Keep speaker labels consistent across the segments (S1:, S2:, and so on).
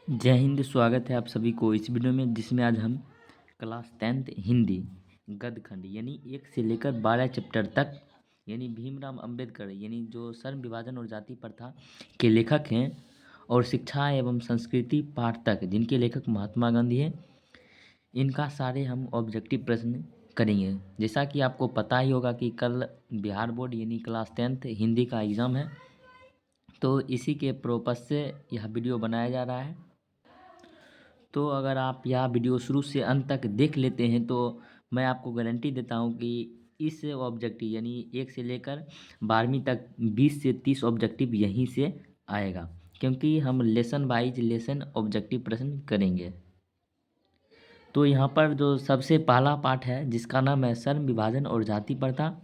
S1: जय हिंद। स्वागत है आप सभी को इस वीडियो में, जिसमें आज हम क्लास 10th हिंदी गद्य खंड यानी 1 से लेकर 12 चैप्टर तक यानी भीमराव अंबेडकर यानी जो श्रम विभाजन और जाति प्रथा के लेखक हैं, और शिक्षा एवं संस्कृति पाठ तक जिनके लेखक महात्मा गांधी हैं, इनका सारे हम ऑब्जेक्टिव प्रश्न करेंगे। जैसा कि आपको पता ही होगा कि कल बिहार बोर्ड यानी क्लास 10th हिंदी का एग्ज़ाम है, तो इसी के पर्पस से यह वीडियो बनाया जा रहा है। तो अगर आप यह वीडियो शुरू से अंत तक देख लेते हैं तो मैं आपको गारंटी देता हूं कि इस ऑब्जेक्टिव यानी 1 से लेकर 12वीं तक 20 से 30 ऑब्जेक्टिव यहीं से आएगा, क्योंकि हम लेसन वाइज लेसन ऑब्जेक्टिव प्रश्न करेंगे। तो यहाँ पर जो सबसे पहला पाठ है, जिसका नाम है श्रम विभाजन और जाति प्रथा,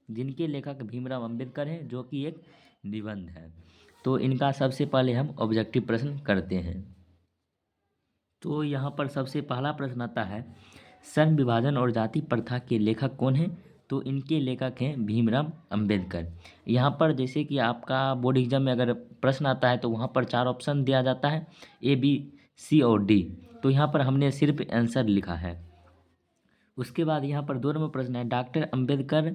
S1: जिनके लेखक भीमराव अंबेडकर हैं, जो कि एक निबंध है। तो इनका सबसे पहले हम ऑब्जेक्टिव प्रश्न करते हैं। तो यहाँ पर सबसे पहला प्रश्न आता है, श्रम विभाजन और जाति प्रथा के लेखक कौन हैं? तो इनके लेखक हैं भीमराव अंबेडकर। यहाँ पर जैसे कि आपका बोर्ड एग्जाम में अगर प्रश्न आता है तो वहाँ पर 4 ऑप्शन दिया जाता है, ए, बी, सी और डी। तो यहाँ पर हमने सिर्फ आंसर लिखा है। उसके बाद यहाँ पर 2 नंबर प्रश्न है, डॉक्टर अंबेडकर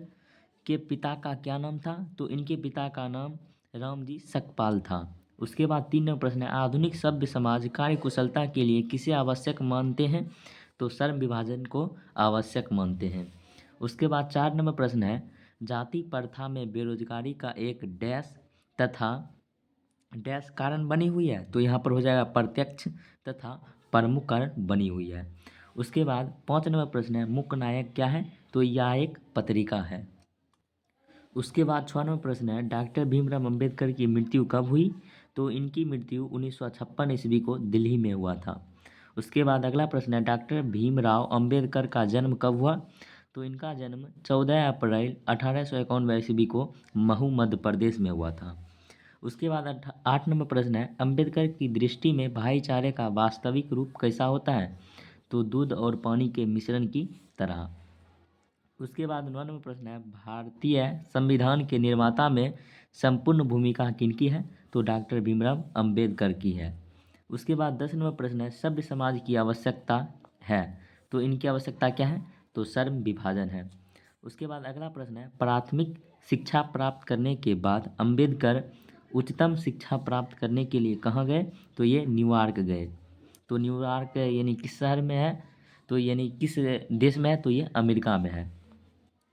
S1: के पिता का क्या नाम था? तो इनके पिता का नाम रामजी सकपाल था। उसके बाद 3 नंबर प्रश्न है, आधुनिक सभ्य समाज कार्य कुशलता के लिए किसे आवश्यक मानते हैं? तो श्रम विभाजन को आवश्यक मानते हैं। उसके बाद 4 नंबर प्रश्न है, जाति प्रथा में बेरोजगारी का एक डैश तथा डैश कारण बनी हुई है? तो यहाँ पर हो जाएगा प्रत्यक्ष तथा प्रमुख कारण बनी हुई है। उसके बाद 5 नंबर प्रश्न है, मुख्य नायक क्या है? तो यह एक पत्रिका है। उसके बाद 6 नंबर प्रश्न है, डॉक्टर भीमराव अंबेडकर की मृत्यु कब हुई? तो इनकी मृत्यु 1956 ईस्वी को दिल्ली में हुआ था। उसके बाद अगला प्रश्न है, डॉक्टर भीमराव अंबेडकर का जन्म कब हुआ? तो इनका जन्म 14 अप्रैल 1851 ईस्वी को महू मध्य प्रदेश में हुआ था। उसके बाद 8 नंबर प्रश्न है, अंबेडकर की दृष्टि में भाईचारे का वास्तविक रूप कैसा होता है? तो दूध और पानी के मिश्रण की तरह। उसके बाद 9 नंबर प्रश्न है, भारतीय संविधान के निर्माता में संपूर्ण भूमिका किनकी है? तो डॉक्टर भीमराव अंबेडकर की है। उसके बाद 10 नंबर प्रश्न है, सभ्य समाज की आवश्यकता है? तो इनकी आवश्यकता क्या है? तो श्रम विभाजन है। उसके बाद अगला प्रश्न है, प्राथमिक शिक्षा प्राप्त करने के बाद अंबेडकर उच्चतम शिक्षा प्राप्त करने के लिए कहाँ गए? तो ये न्यूयॉर्क गए। तो न्यूयॉर्क यानी किस शहर में है? तो यानी किस देश में है? तो ये अमेरिका में है।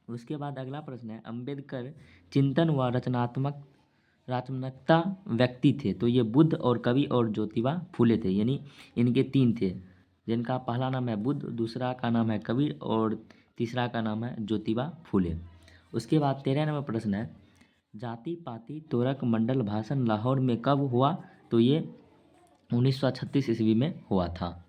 S1: उसके बाद अगला प्रश्न है, अंबेडकर चिंतन व रचनात्मकता व्यक्ति थे? तो ये बुद्ध और कवि और ज्योतिबा फूले थे, यानी इनके 3 थे, जिनका पहला नाम है बुद्ध, दूसरा का नाम है कबीर और तीसरा का नाम है ज्योतिबा फूले। उसके बाद 13 नंबर प्रश्न है, जाति पाति तोरक मंडल भाषण लाहौर में कब हुआ? तो ये 1936 ईस्वी में हुआ था।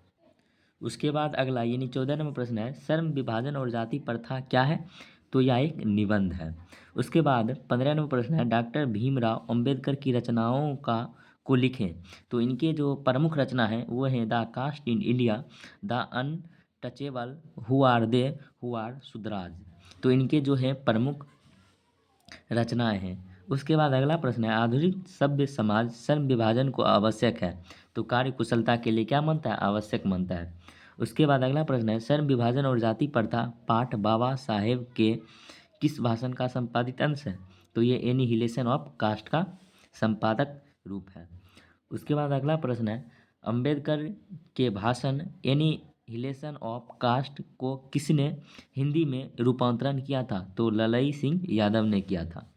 S1: उसके बाद अगला यानी 14 नंबर प्रश्न है, श्रम विभाजन और जाति प्रथा क्या है? तो यह एक निबंध है। उसके बाद 15 नंबर प्रश्न है, डॉक्टर भीमराव अंबेडकर की रचनाओं का को लिखें। तो इनके जो प्रमुख रचना है वो है the caste in India, the untouchable, who are they, who are सुधराज। तो इनके जो है प्रमुख रचनाएं हैं। उसके बाद अगला प्रश्न है, आधुनिक सभ्य समाज श्रम विभाजन को आवश्यक है? तो कार्य कुशलता के लिए क्या मानता है? आवश्यक मानता है। उसके बाद अगला प्रश्न है, श्रम विभाजन और जाति प्रथा पाठ बाबा साहेब के किस भाषण का संपादित अंश है? तो ये एनिहिलेशन ऑफ कास्ट का संपादक रूप है। उसके बाद अगला प्रश्न है, अंबेडकर के भाषण एनिहिलेशन ऑफ कास्ट को किसने हिंदी में रूपांतरण किया था? तो ललई सिंह यादव ने किया था।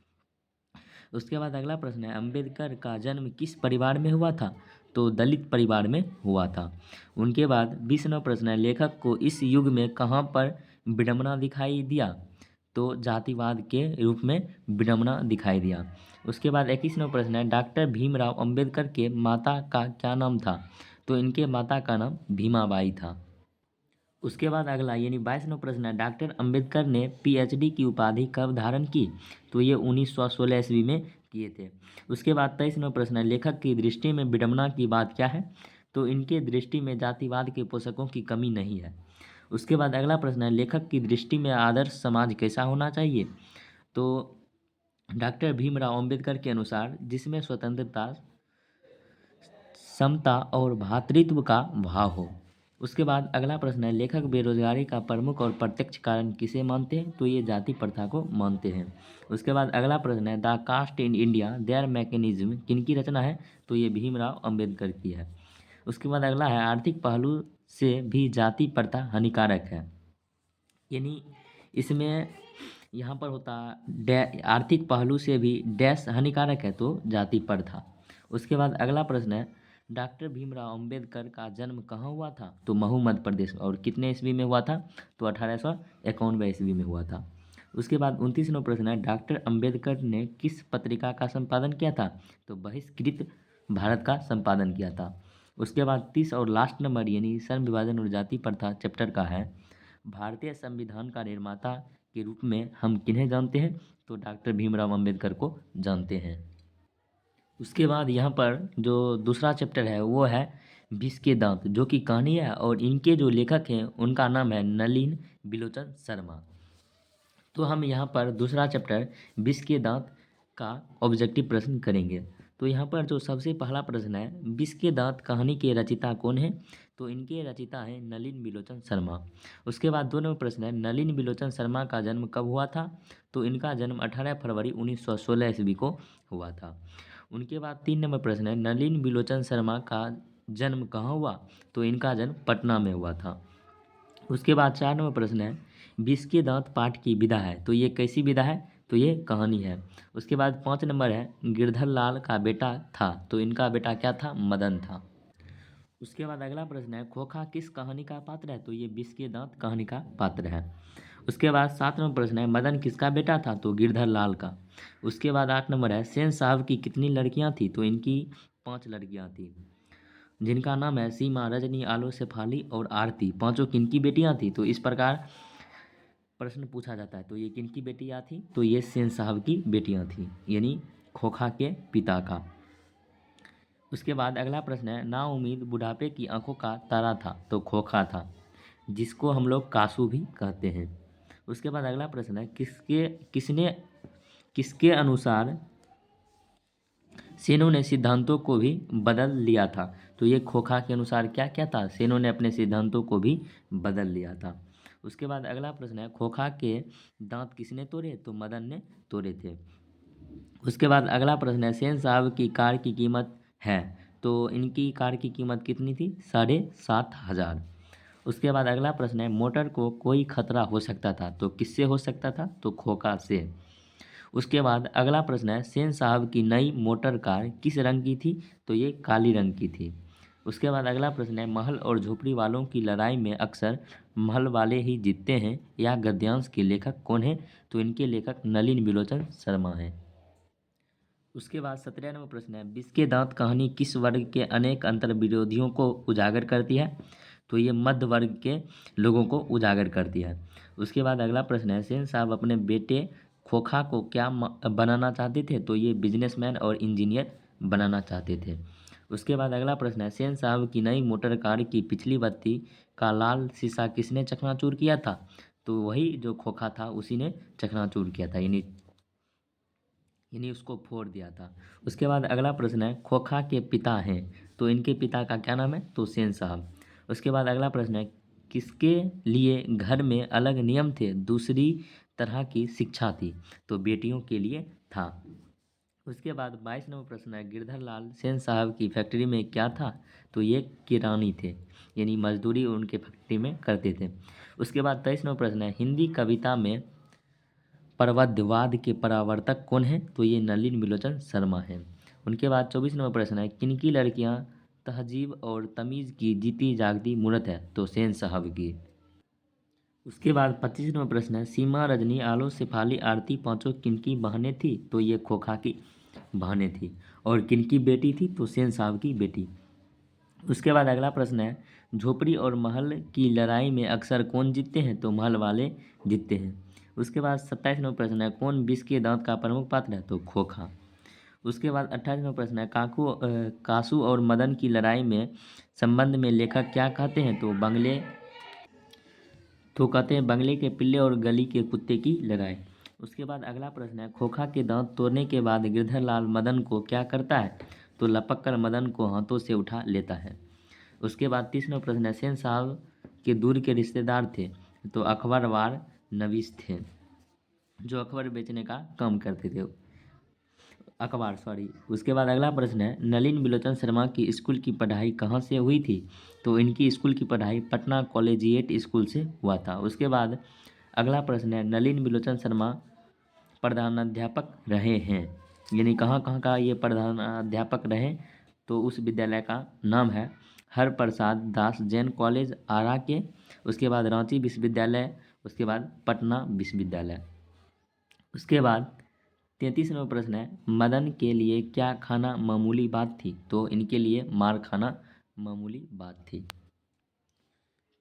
S1: उसके बाद अगला प्रश्न है, अंबेडकर का जन्म किस परिवार में हुआ था? तो दलित परिवार में हुआ था। उनके बाद 20वां प्रश्न है, लेखक को इस युग में कहाँ पर विडंबना दिखाई दिया? तो जातिवाद के रूप में विडंबना दिखाई दिया। उसके बाद 21वां प्रश्न है, डॉक्टर भीमराव अंबेडकर के माता का क्या नाम था? तो इनके माता का नाम भीमाबाई था। उसके बाद अगला यानी 22वां प्रश्न है, डॉक्टर अंबेडकर ने पीएचडी की उपाधि कब धारण की? तो ये 1916 ईस्वी में किए थे। उसके बाद 23वां प्रश्न है, लेखक की दृष्टि में विडंबना की बात क्या है? तो इनके दृष्टि में जातिवाद के पोषकों की कमी नहीं है। उसके बाद अगला प्रश्न है, लेखक की दृष्टि में आदर्श समाज कैसा होना चाहिए? तो डॉक्टर भीमराव अंबेडकर के अनुसार जिसमें स्वतंत्रता, समता और भ्रातृत्व का भाव हो। उसके बाद अगला प्रश्न है, लेखक बेरोजगारी का प्रमुख और प्रत्यक्ष कारण किसे मानते हैं? तो ये जाति प्रथा को मानते हैं। उसके बाद अगला प्रश्न है, the caste in India their mechanism किनकी रचना है? तो ये भीमराव अंबेडकर की है। उसके बाद अगला है, आर्थिक पहलू से भी जाति प्रथा हानिकारक है। यानी इसमें यहाँ पर होता आर्थिक पहलू से भी डैश हानिकारक है, तो जाति प्रथा। उसके बाद अगला प्रश्न है, डॉक्टर भीमराव अंबेडकर का जन्म कहाँ हुआ था? तो महू मध्य प्रदेश में। और कितने ईस्वी में हुआ था? तो 1891 ईस्वी में हुआ था। उसके बाद 29वां प्रश्न है, डॉक्टर अंबेडकर ने किस पत्रिका का संपादन किया था? तो बहिष्कृत भारत का संपादन किया था। उसके बाद 30 और लास्ट नंबर यानी श्रम विभाजन और जाति प्रथा चैप्टर का है, भारतीय संविधान का निर्माता के रूप में हम किन्हें जानते हैं? तो डॉक्टर भीमराव अंबेडकर को जानते हैं। उसके बाद यहाँ पर जो दूसरा चैप्टर है वो है विष के दांत, जो कि कहानी है, और इनके जो लेखक हैं उनका नाम है नलिन बिलोचन शर्मा। तो हम यहाँ पर दूसरा चैप्टर विष के दांत का ऑब्जेक्टिव प्रश्न करेंगे। तो यहाँ पर जो सबसे पहला प्रश्न है, विष के दांत कहानी के रचिता कौन है? तो इनके रचिता है नलिन बिलोचन शर्मा। उसके बाद 2 नंबर प्रश्न है, नलिन बिलोचन शर्मा का जन्म कब हुआ था? तो इनका जन्म 18 फरवरी 1916 ईस्वी को हुआ था। उनके बाद 3 नंबर प्रश्न है, नलिन बिलोचन शर्मा का जन्म कहाँ हुआ? तो इनका जन्म पटना में हुआ था। उसके बाद 4 नंबर प्रश्न है, विष के दांत पाठ की विधा है, तो ये कैसी विधा है? तो ये कहानी है। उसके बाद 5 नंबर है, गिरधर लाल का बेटा था, तो इनका बेटा क्या था? मदन था। उसके बाद अगला प्रश्न है, खोखा किस कहानी का पात्र है? तो ये विष के दांत कहानी का पात्र है। उसके बाद 7 नंबर प्रश्न है, मदन किसका बेटा था? तो गिरधर लाल का। उसके बाद 8 नंबर है, सेन साहब की कितनी लड़कियां थी? तो इनकी 5 लड़कियां थी, जिनका नाम है सीमा, रजनी, आलो, शेफाली और आरती। पांचों किनकी बेटियां थी? तो इस प्रकार प्रश्न पूछा जाता है। तो ये किनकी बेटियां थी? तो ये सेन साहब की बेटियां थी, यानी खोखा के पिता का। उसके बाद अगला प्रश्न है, ना उम्मीद बुढ़ापे की आंखों का तारा था, तो खोखा था, जिसको हम लोग कासू भी कहते हैं। उसके बाद अगला प्रश्न है, किसके अनुसार सेनों ने सिद्धांतों को भी बदल लिया था? तो ये खोखा के अनुसार क्या क्या था? सेनों ने अपने सिद्धांतों को भी बदल लिया था। उसके बाद अगला प्रश्न है, खोखा के दांत किसने तोड़े? तो मदन ने तोड़े थे। उसके बाद अगला प्रश्न है, सेन साहब की कार की कीमत है, तो इनकी कार की कीमत कितनी थी? 7,500। उसके बाद अगला प्रश्न है, मोटर को कोई खतरा हो सकता था, तो किससे हो सकता था? तो खोखा से। उसके बाद अगला प्रश्न है, सेन साहब की नई मोटर कार किस रंग की थी? तो ये काली रंग की थी। उसके बाद अगला प्रश्न है, महल और झोपड़ी वालों की लड़ाई में अक्सर महल वाले ही जीतते हैं, या गद्यांश के लेखक कौन है? तो इनके लेखक नलिन बिलोचन शर्मा हैं। उसके बाद 17 नंबर प्रश्न है, विष के दांत कहानी किस वर्ग के अनेक अंतर विरोधियों को उजागर करती है? तो ये मध्य वर्ग के लोगों को उजागर करती है। उसके बाद अगला प्रश्न है, सेन साहब अपने बेटे खोखा को क्या बनाना चाहते थे? तो ये बिजनेसमैन और इंजीनियर बनाना चाहते थे। उसके बाद अगला प्रश्न है, सेन साहब की नई मोटर कार की पिछली बत्ती का लाल शीशा किसने चकनाचूर किया था? तो वही जो खोखा था उसी ने चकनाचूर किया था, यानी उसको फोड़ दिया था। उसके बाद अगला प्रश्न है, खोखा के पिता हैं, तो इनके पिता का क्या नाम है? तो सेन साहब। उसके बाद अगला प्रश्न है, किसके लिए घर में अलग नियम थे, दूसरी तरह की शिक्षा थी? तो बेटियों के लिए था। उसके बाद 22 नंबर प्रश्न है, गिरधर लाल सेन साहब की फैक्ट्री में क्या था? तो ये किरानी थे, यानी मजदूरी उनके फैक्ट्री में करते थे। उसके बाद 23 नंबर प्रश्न है, हिंदी कविता में प्रवध्यवाद के परावर्तक कौन है? तो ये नलिन बिलोचन शर्मा हैं। उनके बाद 24 नंबर प्रश्न है, किनकी लड़कियां तहजीब और तमीज़ की जीती जागती मूरत है? तो सेन साहब की। उसके बाद 25 नंबर प्रश्न है, सीमा, रजनी, आलो, शेफाली, आरती पांचों किनकी बहनें थी? तो ये खोखा की बहनें थी। और किनकी बेटी थी? तो सेन साहब की बेटी। उसके बाद अगला प्रश्न है, झोपड़ी और महल की लड़ाई में अक्सर कौन जीतते हैं? तो महल वाले जीतते हैं। उसके बाद 27 नंबर प्रश्न है, कौन विष के दांत का प्रमुख पात्र है? तो खोखा। उसके बाद 28 नंबर प्रश्न है, कासू और मदन की लड़ाई में संबंध में लेखक क्या कहते हैं? तो कहते हैं बंगले के पिल्ले और गली के कुत्ते की लड़ाई। उसके बाद अगला प्रश्न है, खोखा के दांत तोड़ने के बाद गिरधर लाल मदन को क्या करता है? तो लपक कर मदन को हाथों से उठा लेता है। उसके बाद 30वां प्रश्न है, सेन साहब के दूर के रिश्तेदार थे, तो अखबारवार नवीस थे, जो अखबार बेचने का काम करते थे, अखबार सॉरी। उसके बाद अगला प्रश्न है, नलिन बिलोचन शर्मा की स्कूल की पढ़ाई कहाँ से हुई थी? तो इनकी स्कूल की पढ़ाई पटना कॉलेजिएट स्कूल से हुआ था। उसके बाद अगला प्रश्न है, नलिन बिलोचन शर्मा प्रधानाध्यापक रहे हैं, यानी कहाँ कहाँ का ये प्रधानाध्यापक रहे? तो उस विद्यालय का नाम है हरप्रसाद दास जैन कॉलेज आरा के, उसके बाद रांची विश्वविद्यालय, उसके बाद पटना विश्वविद्यालय। उसके बाद 33वां प्रश्न है, मदन के लिए क्या खाना मामूली बात थी? तो इनके लिए मार खाना मामूली बात थी।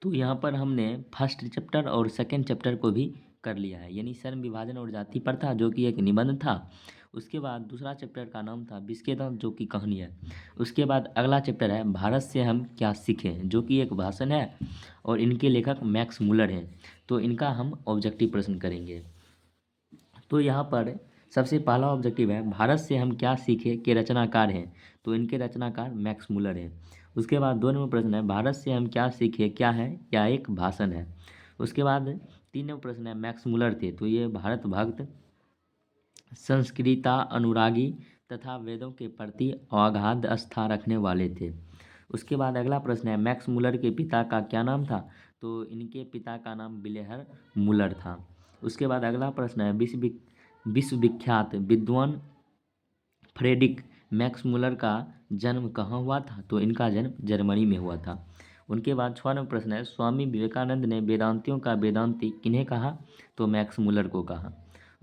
S1: तो यहाँ पर हमने फर्स्ट चैप्टर और सेकंड चैप्टर को भी कर लिया है, यानी श्रम विभाजन और जाति प्रथा जो कि एक निबंध था। उसके बाद दूसरा चैप्टर का नाम था विस्केदन जो कि कहानी है। उसके बाद अगला चैप्टर है भारत से हम क्या सीखें, जो कि एक भाषण है और इनके लेखक मैक्स मुलर हैं। तो इनका हम ऑब्जेक्टिव प्रश्न करेंगे। तो यहाँ पर सबसे पहला ऑब्जेक्टिव है भारत से हम क्या सीखे के रचनाकार हैं, तो इनके रचनाकार मैक्स मुलर हैं। उसके बाद 2 नंबर प्रश्न है, भारत से हम क्या सीखे क्या है, क्या एक भाषण है। उसके बाद 3 नंबर प्रश्न है, मैक्स मुलर थे, तो ये भारत भक्त, संस्कृता अनुरागी तथा वेदों के प्रति अगाध आस्था रखने वाले थे। उसके बाद अगला प्रश्न है, मैक्स मुलर के पिता का क्या नाम था? तो इनके पिता का नाम विलेहर मुलर था। उसके बाद अगला प्रश्न है, विश्वविख्यात विद्वान फ्रेडरिक मैक्स मुलर का जन्म कहाँ हुआ था? तो इनका जन्म जर्मनी में हुआ था। उनके बाद 6वां नंबर प्रश्न है, स्वामी विवेकानंद ने वेदांतियों का वेदांती किन्हें कहा? तो मैक्स मुलर को कहा।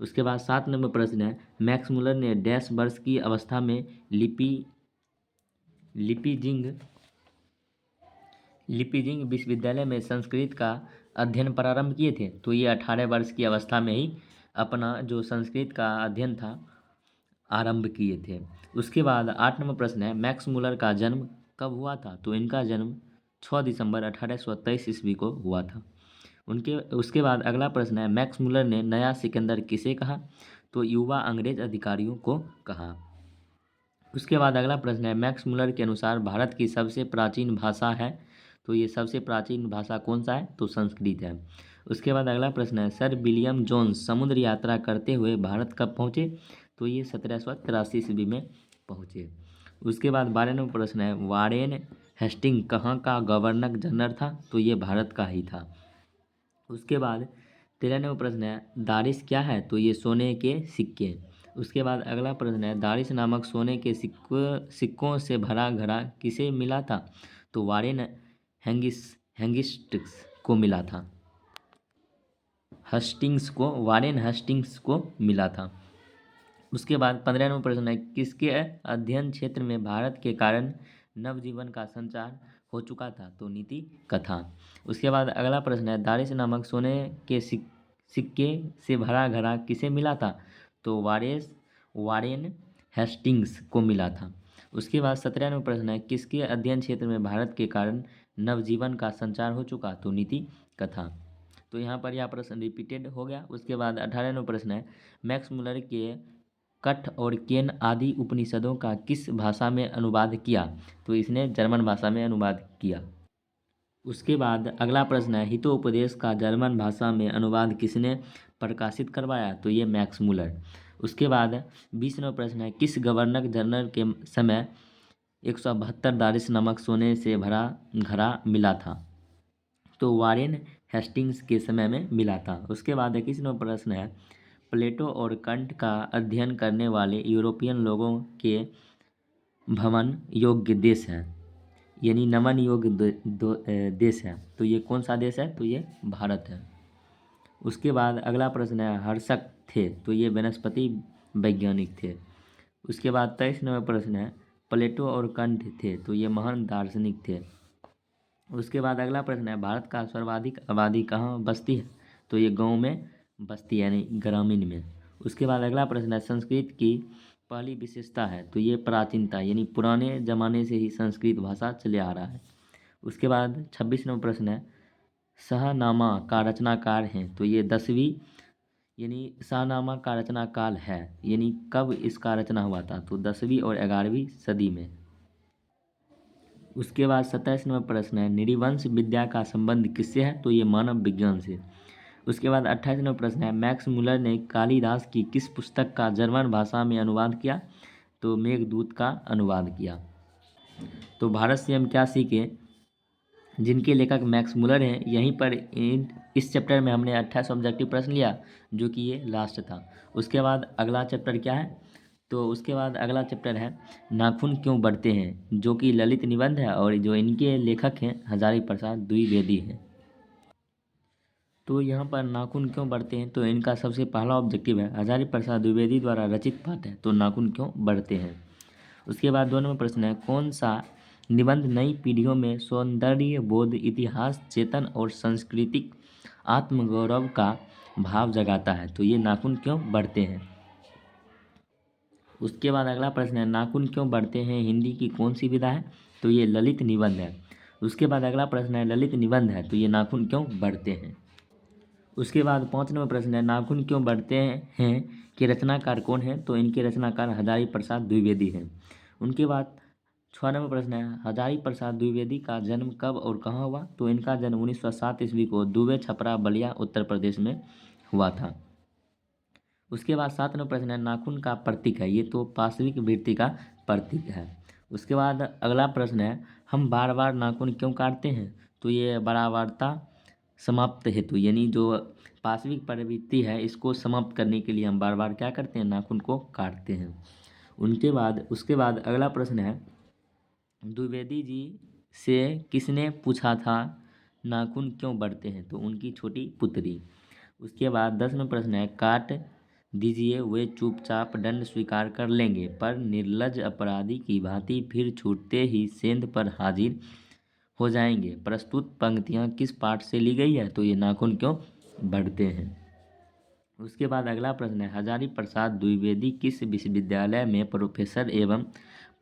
S1: उसके बाद 7 नंबर प्रश्न है, मैक्स मुलर ने डैश वर्ष की अवस्था में लिपिजिंग विश्वविद्यालय में संस्कृत का अध्ययन प्रारंभ किए थे? तो ये 18 वर्ष की अवस्था में ही अपना जो संस्कृत का अध्ययन था आरंभ किए थे। उसके बाद 8 नंबर प्रश्न है, मैक्स मुलर का जन्म कब हुआ था? तो इनका जन्म 6 दिसंबर 1823 ईस्वी को हुआ था। उसके बाद अगला प्रश्न है, मैक्स मुलर ने नया सिकंदर किसे कहा? तो युवा अंग्रेज अधिकारियों को कहा। उसके बाद अगला प्रश्न है, मैक्स मुलर के अनुसार भारत की सबसे प्राचीन भाषा है, तो ये सबसे प्राचीन भाषा कौन सा है? तो संस्कृत है। उसके बाद अगला प्रश्न है, सर विलियम जोन्स समुद्र यात्रा करते हुए भारत कब पहुँचे? तो ये 1783 ईस्वी में पहुँचे। उसके बाद 12 नंबर प्रश्न है, वारेन हेस्टिंग कहाँ का गवर्नर जनरल था? तो ये भारत का ही था। उसके बाद 13 नंबर प्रश्न है, दारिश क्या है? तो ये सोने के सिक्के। उसके बाद अगला प्रश्न है, दारिश नामक सोने के सिक्कों से भरा घड़ा किसे मिला था? तो वारेन हेंगिस्टिक्स को मिला था। वारेन हस्टिंग्स को मिला था। उसके बाद 15 नंबर प्रश्न है, किसके अध्ययन क्षेत्र में भारत के कारण नवजीवन का संचार हो चुका था? तो नीति कथा। उसके बाद अगला प्रश्न है, दारिश नामक सोने के सिक्के से भरा घड़ा किसे मिला था? तो वारेन हेस्टिंग्स को मिला था। उसके बाद 17 नंबर प्रश्न है, किसके अध्ययन क्षेत्र में भारत के कारण नवजीवन का संचार हो चुका? तो नीति कथा। तो यहाँ पर यह प्रश्न रिपीटेड हो गया। उसके बाद 18 नंबर प्रश्न है, मैक्स मुलर के कठ और केन आदि उपनिषदों का किस भाषा में अनुवाद किया? तो इसने जर्मन भाषा में अनुवाद किया। उसके बाद अगला प्रश्न है, हितोपदेश का जर्मन भाषा में अनुवाद किसने प्रकाशित करवाया? तो ये मैक्स मुलर। उसके बाद 20 नंबर प्रश्न है, किस गवर्नर जनरल के समय 172 दारिश नमक सोने से भरा घड़ा मिला था? तो वारेन हेस्टिंग्स के समय में मिला था। उसके बाद 21 नंबर प्रश्न है, प्लेटो और कंट का अध्ययन करने वाले यूरोपियन लोगों के भवन योग्य देश है, यानी नमन योग्य देश है, तो ये कौन सा देश है? तो ये भारत है। उसके बाद अगला प्रश्न है, हर्षक थे, तो ये वनस्पति वैज्ञानिक थे। उसके बाद 23 नंबर प्रश्न है, प्लेटो और कंट थे, तो ये महान दार्शनिक थे। उसके बाद अगला प्रश्न है, भारत का सर्वाधिक आबादी कहाँ बसती है? तो ये गांव में बसती है, यानी ग्रामीण में। उसके बाद अगला प्रश्न है, संस्कृत की पहली विशेषता है, तो ये प्राचीनता, यानी पुराने ज़माने से ही संस्कृत भाषा चले आ रहा है। उसके बाद 26 नंबर प्रश्न है, शाहनामा का रचनाकार हैं, तो ये 10वीं यानी शाहनामा का रचना काल है, यानी कब इसका रचना हुआ था, तो 10वीं और 11वीं सदी में। उसके बाद 27 नंबर प्रश्न है, नृवंश विद्या का संबंध किससे है, तो ये मानव विज्ञान से। उसके बाद 28 नंबर प्रश्न है, मैक्स मुलर ने कालिदास की किस पुस्तक का जर्मन भाषा में अनुवाद किया, तो मेघदूत का अनुवाद किया। तो भारत से हम क्या सीखे, जिनके लेखक मैक्स मुलर हैं, यहीं पर इस चैप्टर में हमने 28 ऑब्जेक्टिव प्रश्न लिया, जो कि ये लास्ट था। उसके बाद अगला चैप्टर क्या है, तो उसके बाद अगला चैप्टर है नाखून क्यों बढ़ते हैं, जो कि ललित निबंध है और जो इनके लेखक हैं हजारी प्रसाद द्विवेदी हैं। तो यहाँ पर नाखून क्यों बढ़ते हैं, तो इनका सबसे पहला ऑब्जेक्टिव है हजारी प्रसाद द्विवेदी द्वारा रचित पाठ है, तो नाखून क्यों बढ़ते हैं। उसके बाद 2 नंबर प्रश्न है, कौन सा निबंध नई पीढ़ियों में सौंदर्य बोध, इतिहास चेतन और सांस्कृतिक आत्मगौरव का भाव जगाता है, तो ये नाखून क्यों बढ़ते हैं। उसके बाद अगला प्रश्न है, नाखून क्यों बढ़ते हैं हिंदी की कौन सी विधा है, तो ये ललित निबंध है। उसके बाद अगला प्रश्न है, ललित निबंध है तो ये नाखून क्यों बढ़ते हैं। उसके बाद 5 नंबर प्रश्न है, नाखून क्यों बढ़ते हैं कि रचनाकार कौन है, तो इनके रचनाकार हजारी प्रसाद द्विवेदी हैं। उनके बाद 6 नंबर प्रश्न है, हजारी प्रसाद द्विवेदी का जन्म कब और कहाँ हुआ, तो इनका जन्म 1907 ईस्वी को दुबे छपरा बलिया उत्तर प्रदेश में हुआ था। उसके बाद 7 नंबर प्रश्न है, नाखून का प्रतीक है, ये तो पाशविक वृत्ति का प्रतीक है। उसके बाद अगला प्रश्न है, हम बार बार नाखून क्यों काटते हैं, तो ये बराबरता समाप्त हेतु, यानी जो पाशविक प्रवृत्ति है इसको समाप्त करने के लिए हम बार बार क्या करते हैं, नाखून को काटते हैं। उसके बाद अगला प्रश्न है, द्विवेदी जी से किसने पूछा था नाखून क्यों बढ़ते हैं, तो उनकी छोटी पुत्री। उसके बाद 10 नंबर प्रश्न है, काट दीजिए वे चुपचाप दंड स्वीकार कर लेंगे, पर निर्लज अपराधी की भांति फिर छूटते ही सेंध पर हाजिर हो जाएंगे। प्रस्तुत पंक्तियाँ किस पाठ से ली गई है, तो ये नाखून क्यों बढ़ते हैं। उसके बाद अगला प्रश्न है, हजारी प्रसाद द्विवेदी किस विश्वविद्यालय में प्रोफेसर एवं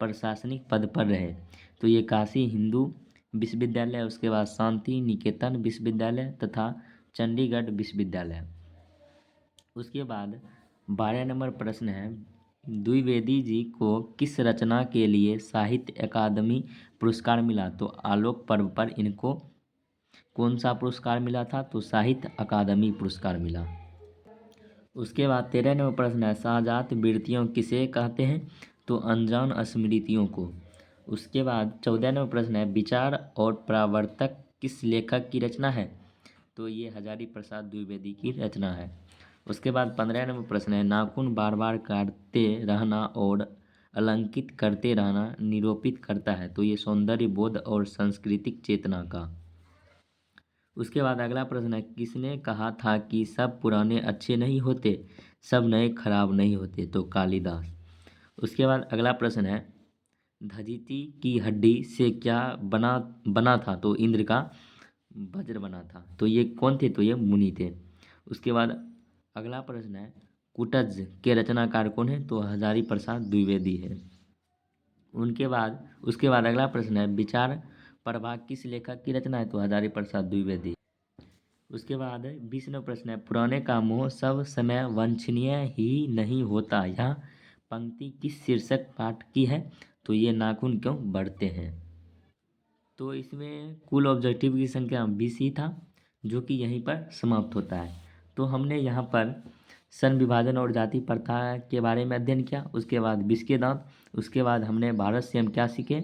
S1: प्रशासनिक पद पर रहे, तो ये काशी हिंदू विश्वविद्यालय, उसके बाद शांति निकेतन विश्वविद्यालय तथा चंडीगढ़ विश्वविद्यालय। उसके बाद 12 नंबर प्रश्न है, द्विवेदी जी को किस रचना के लिए साहित्य अकादमी पुरस्कार मिला, तो आलोक पर्व पर इनको कौन सा पुरस्कार मिला था, तो साहित्य अकादमी पुरस्कार मिला। उसके बाद 13 नंबर प्रश्न है, शाहजात वृत्तियों किसे कहते हैं, तो अनजान स्मृतियों को। उसके बाद 14 नंबर प्रश्न है, विचार और प्रवर्तक किस लेखक की रचना है, तो ये हजारी प्रसाद द्विवेदी की रचना है। उसके बाद 15 नंबर प्रश्न है, नाखून बार बार काटते रहना और अलंकित करते रहना निरूपित करता है, तो ये सौंदर्य बोध और सांस्कृतिक चेतना का। उसके बाद अगला प्रश्न है, किसने कहा था कि सब पुराने अच्छे नहीं होते, सब नए खराब नहीं होते, तो कालिदास। उसके बाद अगला प्रश्न है, धजिती की हड्डी से क्या बना बना था, तो इंद्र का वज्र बना था, तो ये कौन थे, तो ये मुनि थे। उसके बाद अगला प्रश्न है, कुटज के रचनाकार कौन है, तो हजारी प्रसाद द्विवेदी है। उसके बाद अगला प्रश्न है, विचार प्रभाग किस लेखक की रचना है, तो हजारी प्रसाद द्विवेदी। उसके बाद 20 नंबर प्रश्न है, पुराने का मोह सब समय वांछनीय ही नहीं होता, यह पंक्ति किस शीर्षक पाठ की है, तो ये नाखून क्यों बढ़ते हैं। तो इसमें कुल ऑब्जेक्टिव की संख्या 20 ही था, जो कि यहीं पर समाप्त होता है। तो हमने यहाँ पर सन विभाजन और जाति प्रथा के बारे में अध्ययन किया, उसके बाद विष के दांत, उसके बाद हमने भारत से हम क्या सीखे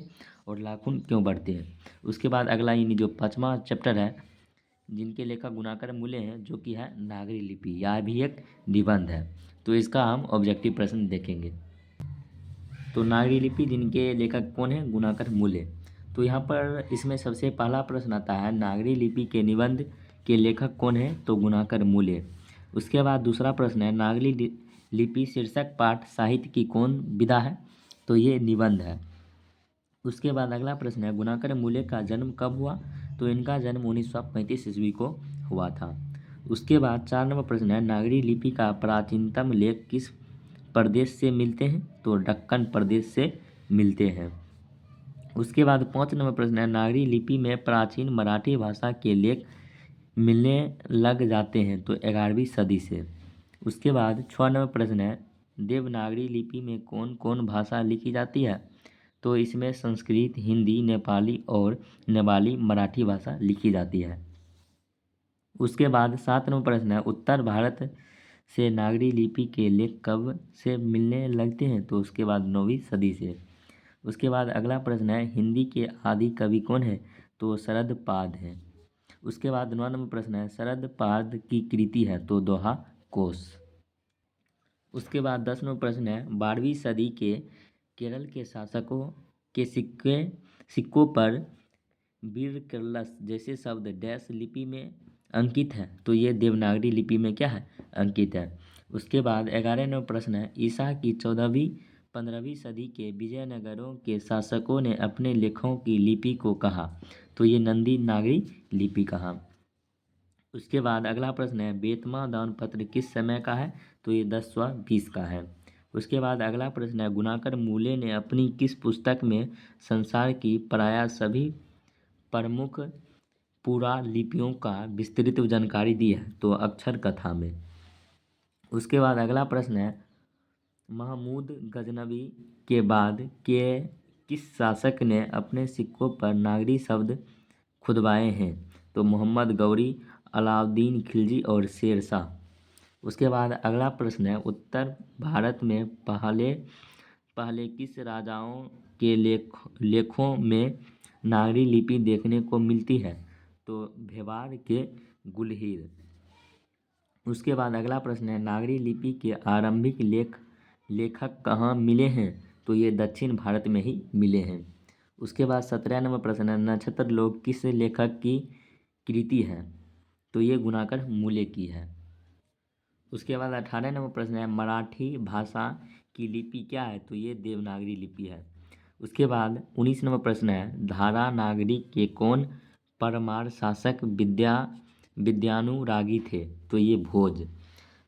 S1: और नाखून क्यों बढ़ते हैं। उसके बाद अगला यानी जो 5वां चैप्टर है, जिनके लेखक गुणाकर मूल्य हैं, जो कि है नागरी लिपि, यह भी एक निबंध है, तो इसका हम ऑब्जेक्टिव प्रश्न देखेंगे। तो नागरी लिपि जिनके लेखक कौन है, गुणाकर मूल्य। तो यहाँ पर इसमें सबसे पहला प्रश्न आता है, नागरी लिपि के निबंध के लेखक कौन है, तो गुणाकर मूल्य। उसके बाद दूसरा प्रश्न है, नागरी लिपि शीर्षक पाठ साहित्य की कौन विधा है, तो ये निबंध है। उसके बाद अगला प्रश्न है, गुणाकर मूल्य का जन्म कब हुआ, तो इनका जन्म 1935 ईस्वी को हुआ था। उसके बाद 4 नंबर प्रश्न है, नागरी लिपि का प्राचीनतम लेख किस प्रदेश से मिलते हैं, तो दक्कन प्रदेश से मिलते हैं। उसके बाद 5 नंबर प्रश्न है, नागरी लिपि में प्राचीन मराठी भाषा के लेख मिलने लग जाते हैं, तो 11वीं सदी से। उसके बाद 6 नंबर प्रश्न है, देवनागरी लिपि में कौन कौन भाषा लिखी जाती है? तो इसमें संस्कृत, हिंदी, नेपाली और नेपाली मराठी भाषा लिखी जाती है। उसके बाद 7 नंबर प्रश्न है, उत्तर भारत से नागरी लिपि के लेख कब से मिलने लगते हैं? तो उसके बाद 9वीं सदी से। उसके बाद अगला प्रश्न है, हिंदी के आदि कवि कौन है? तो शरदपाद हैं। उसके बाद 9 नंबर प्रश्न है, शरदपाद की कृति है? तो दोहा कोश। उसके बाद 10 नंबर प्रश्न है, 12वीं सदी के केरल के शासकों के सिक्कों पर वीरकलस जैसे शब्द डैश लिपि में अंकित है? तो ये देवनागरी लिपि में क्या है? अंकित है। उसके बाद 11 नंबर प्रश्न है, ईसा की 14वीं 15वीं सदी के विजयनगरों के शासकों ने अपने लेखों की लिपि को कहा? तो ये नंदी नागरी लिपि कहा। उसके बाद अगला प्रश्न है, बेतमा दान पत्र किस समय का है? तो ये 10वां 20 का है। उसके बाद अगला प्रश्न है, गुणाकर मूले ने अपनी किस पुस्तक में संसार की प्रायः सभी प्रमुख पुरालिपियों का विस्तृत जानकारी दी है? तो अक्षर कथा में। उसके बाद अगला प्रश्न है, महमूद गजनवी के बाद के किस शासक ने अपने सिक्कों पर नागरी शब्द खुदवाए हैं? तो मोहम्मद गौरी, अलाउद्दीन खिलजी और शेर शाह। उसके बाद अगला प्रश्न है, उत्तर भारत में पहले पहले किस राजाओं के लेखों में नागरी लिपि देखने को मिलती है? तो भेवाड़ के गुलहीर। उसके बाद अगला प्रश्न है, नागरी लिपि के आरंभिक लेखक कहाँ मिले हैं? तो ये दक्षिण भारत में ही मिले हैं। उसके बाद 17 नंबर प्रश्न है, नक्षत्र लोक किस लेखक की कृति है? तो ये गुणाकर मूले की है। उसके बाद 18 नंबर प्रश्न है, मराठी भाषा की लिपि क्या है? तो ये देवनागरी लिपि है। उसके बाद 19 नंबर प्रश्न है, धारा नागरी के कौन परमार शासक विद्यानुरागी थे? तो ये भोज।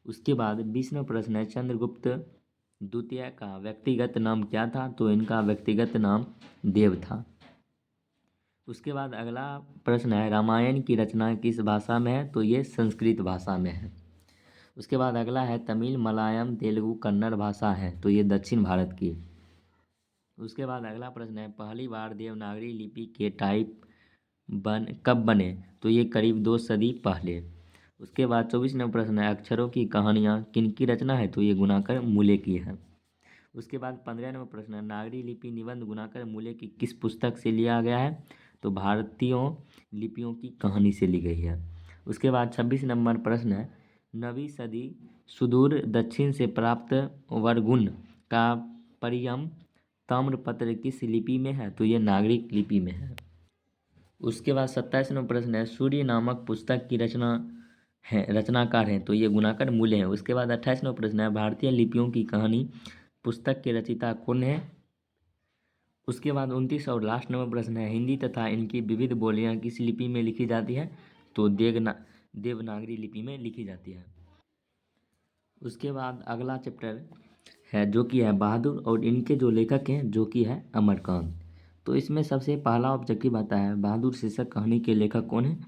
S1: उसके बाद 20 नंबर प्रश्न है, चंद्रगुप्त द्वितीय का व्यक्तिगत नाम क्या था? तो इनका व्यक्तिगत नाम देव था। उसके बाद अगला प्रश्न है, रामायण की रचना किस भाषा में है? तो ये संस्कृत भाषा में है। उसके बाद अगला है, तमिल, मलयालम, तेलुगु, कन्नड़ भाषा है? तो ये दक्षिण भारत की। उसके बाद अगला प्रश्न है, पहली बार देवनागरी लिपि के टाइप कब बने? तो ये करीब 2 सदी पहले। उसके बाद 24 नंबर प्रश्न है, अक्षरों की कहानियाँ किनकी रचना है? तो ये गुणाकर मूले की है। उसके बाद 15 नंबर प्रश्न है, नागरी लिपि निबंध गुणाकर मूले की किस पुस्तक से लिया गया है? तो भारतीयों लिपियों की कहानी से ली गई है। उसके बाद 26 नंबर प्रश्न है, 9वीं सदी सुदूर दक्षिण से प्राप्त वर्गुण का परियम ताम्रपत्र किस लिपि में है? तो ये नागरिक लिपि में है। उसके बाद 27 नंबर प्रश्न है, सूर्य नामक पुस्तक की रचनाकार हैं? तो ये गुणाकर मूले हैं। उसके बाद 28 नंबर प्रश्न है, भारतीय लिपियों की कहानी पुस्तक के रचयिता कौन है? उसके बाद 29 और लास्ट नंबर प्रश्न है, हिंदी तथा इनकी विविध बोलियां किस लिपि में लिखी जाती है? तो देवनागरी लिपि में लिखी जाती है। उसके बाद अगला चैप्टर है जो कि है बहादुर और इनके जो लेखक हैं जो कि है अमरकांत। तो इसमें सबसे पहला ऑब्जेक्टिव आता है, बहादुर शीर्षक कहानी के लेखक कौन है?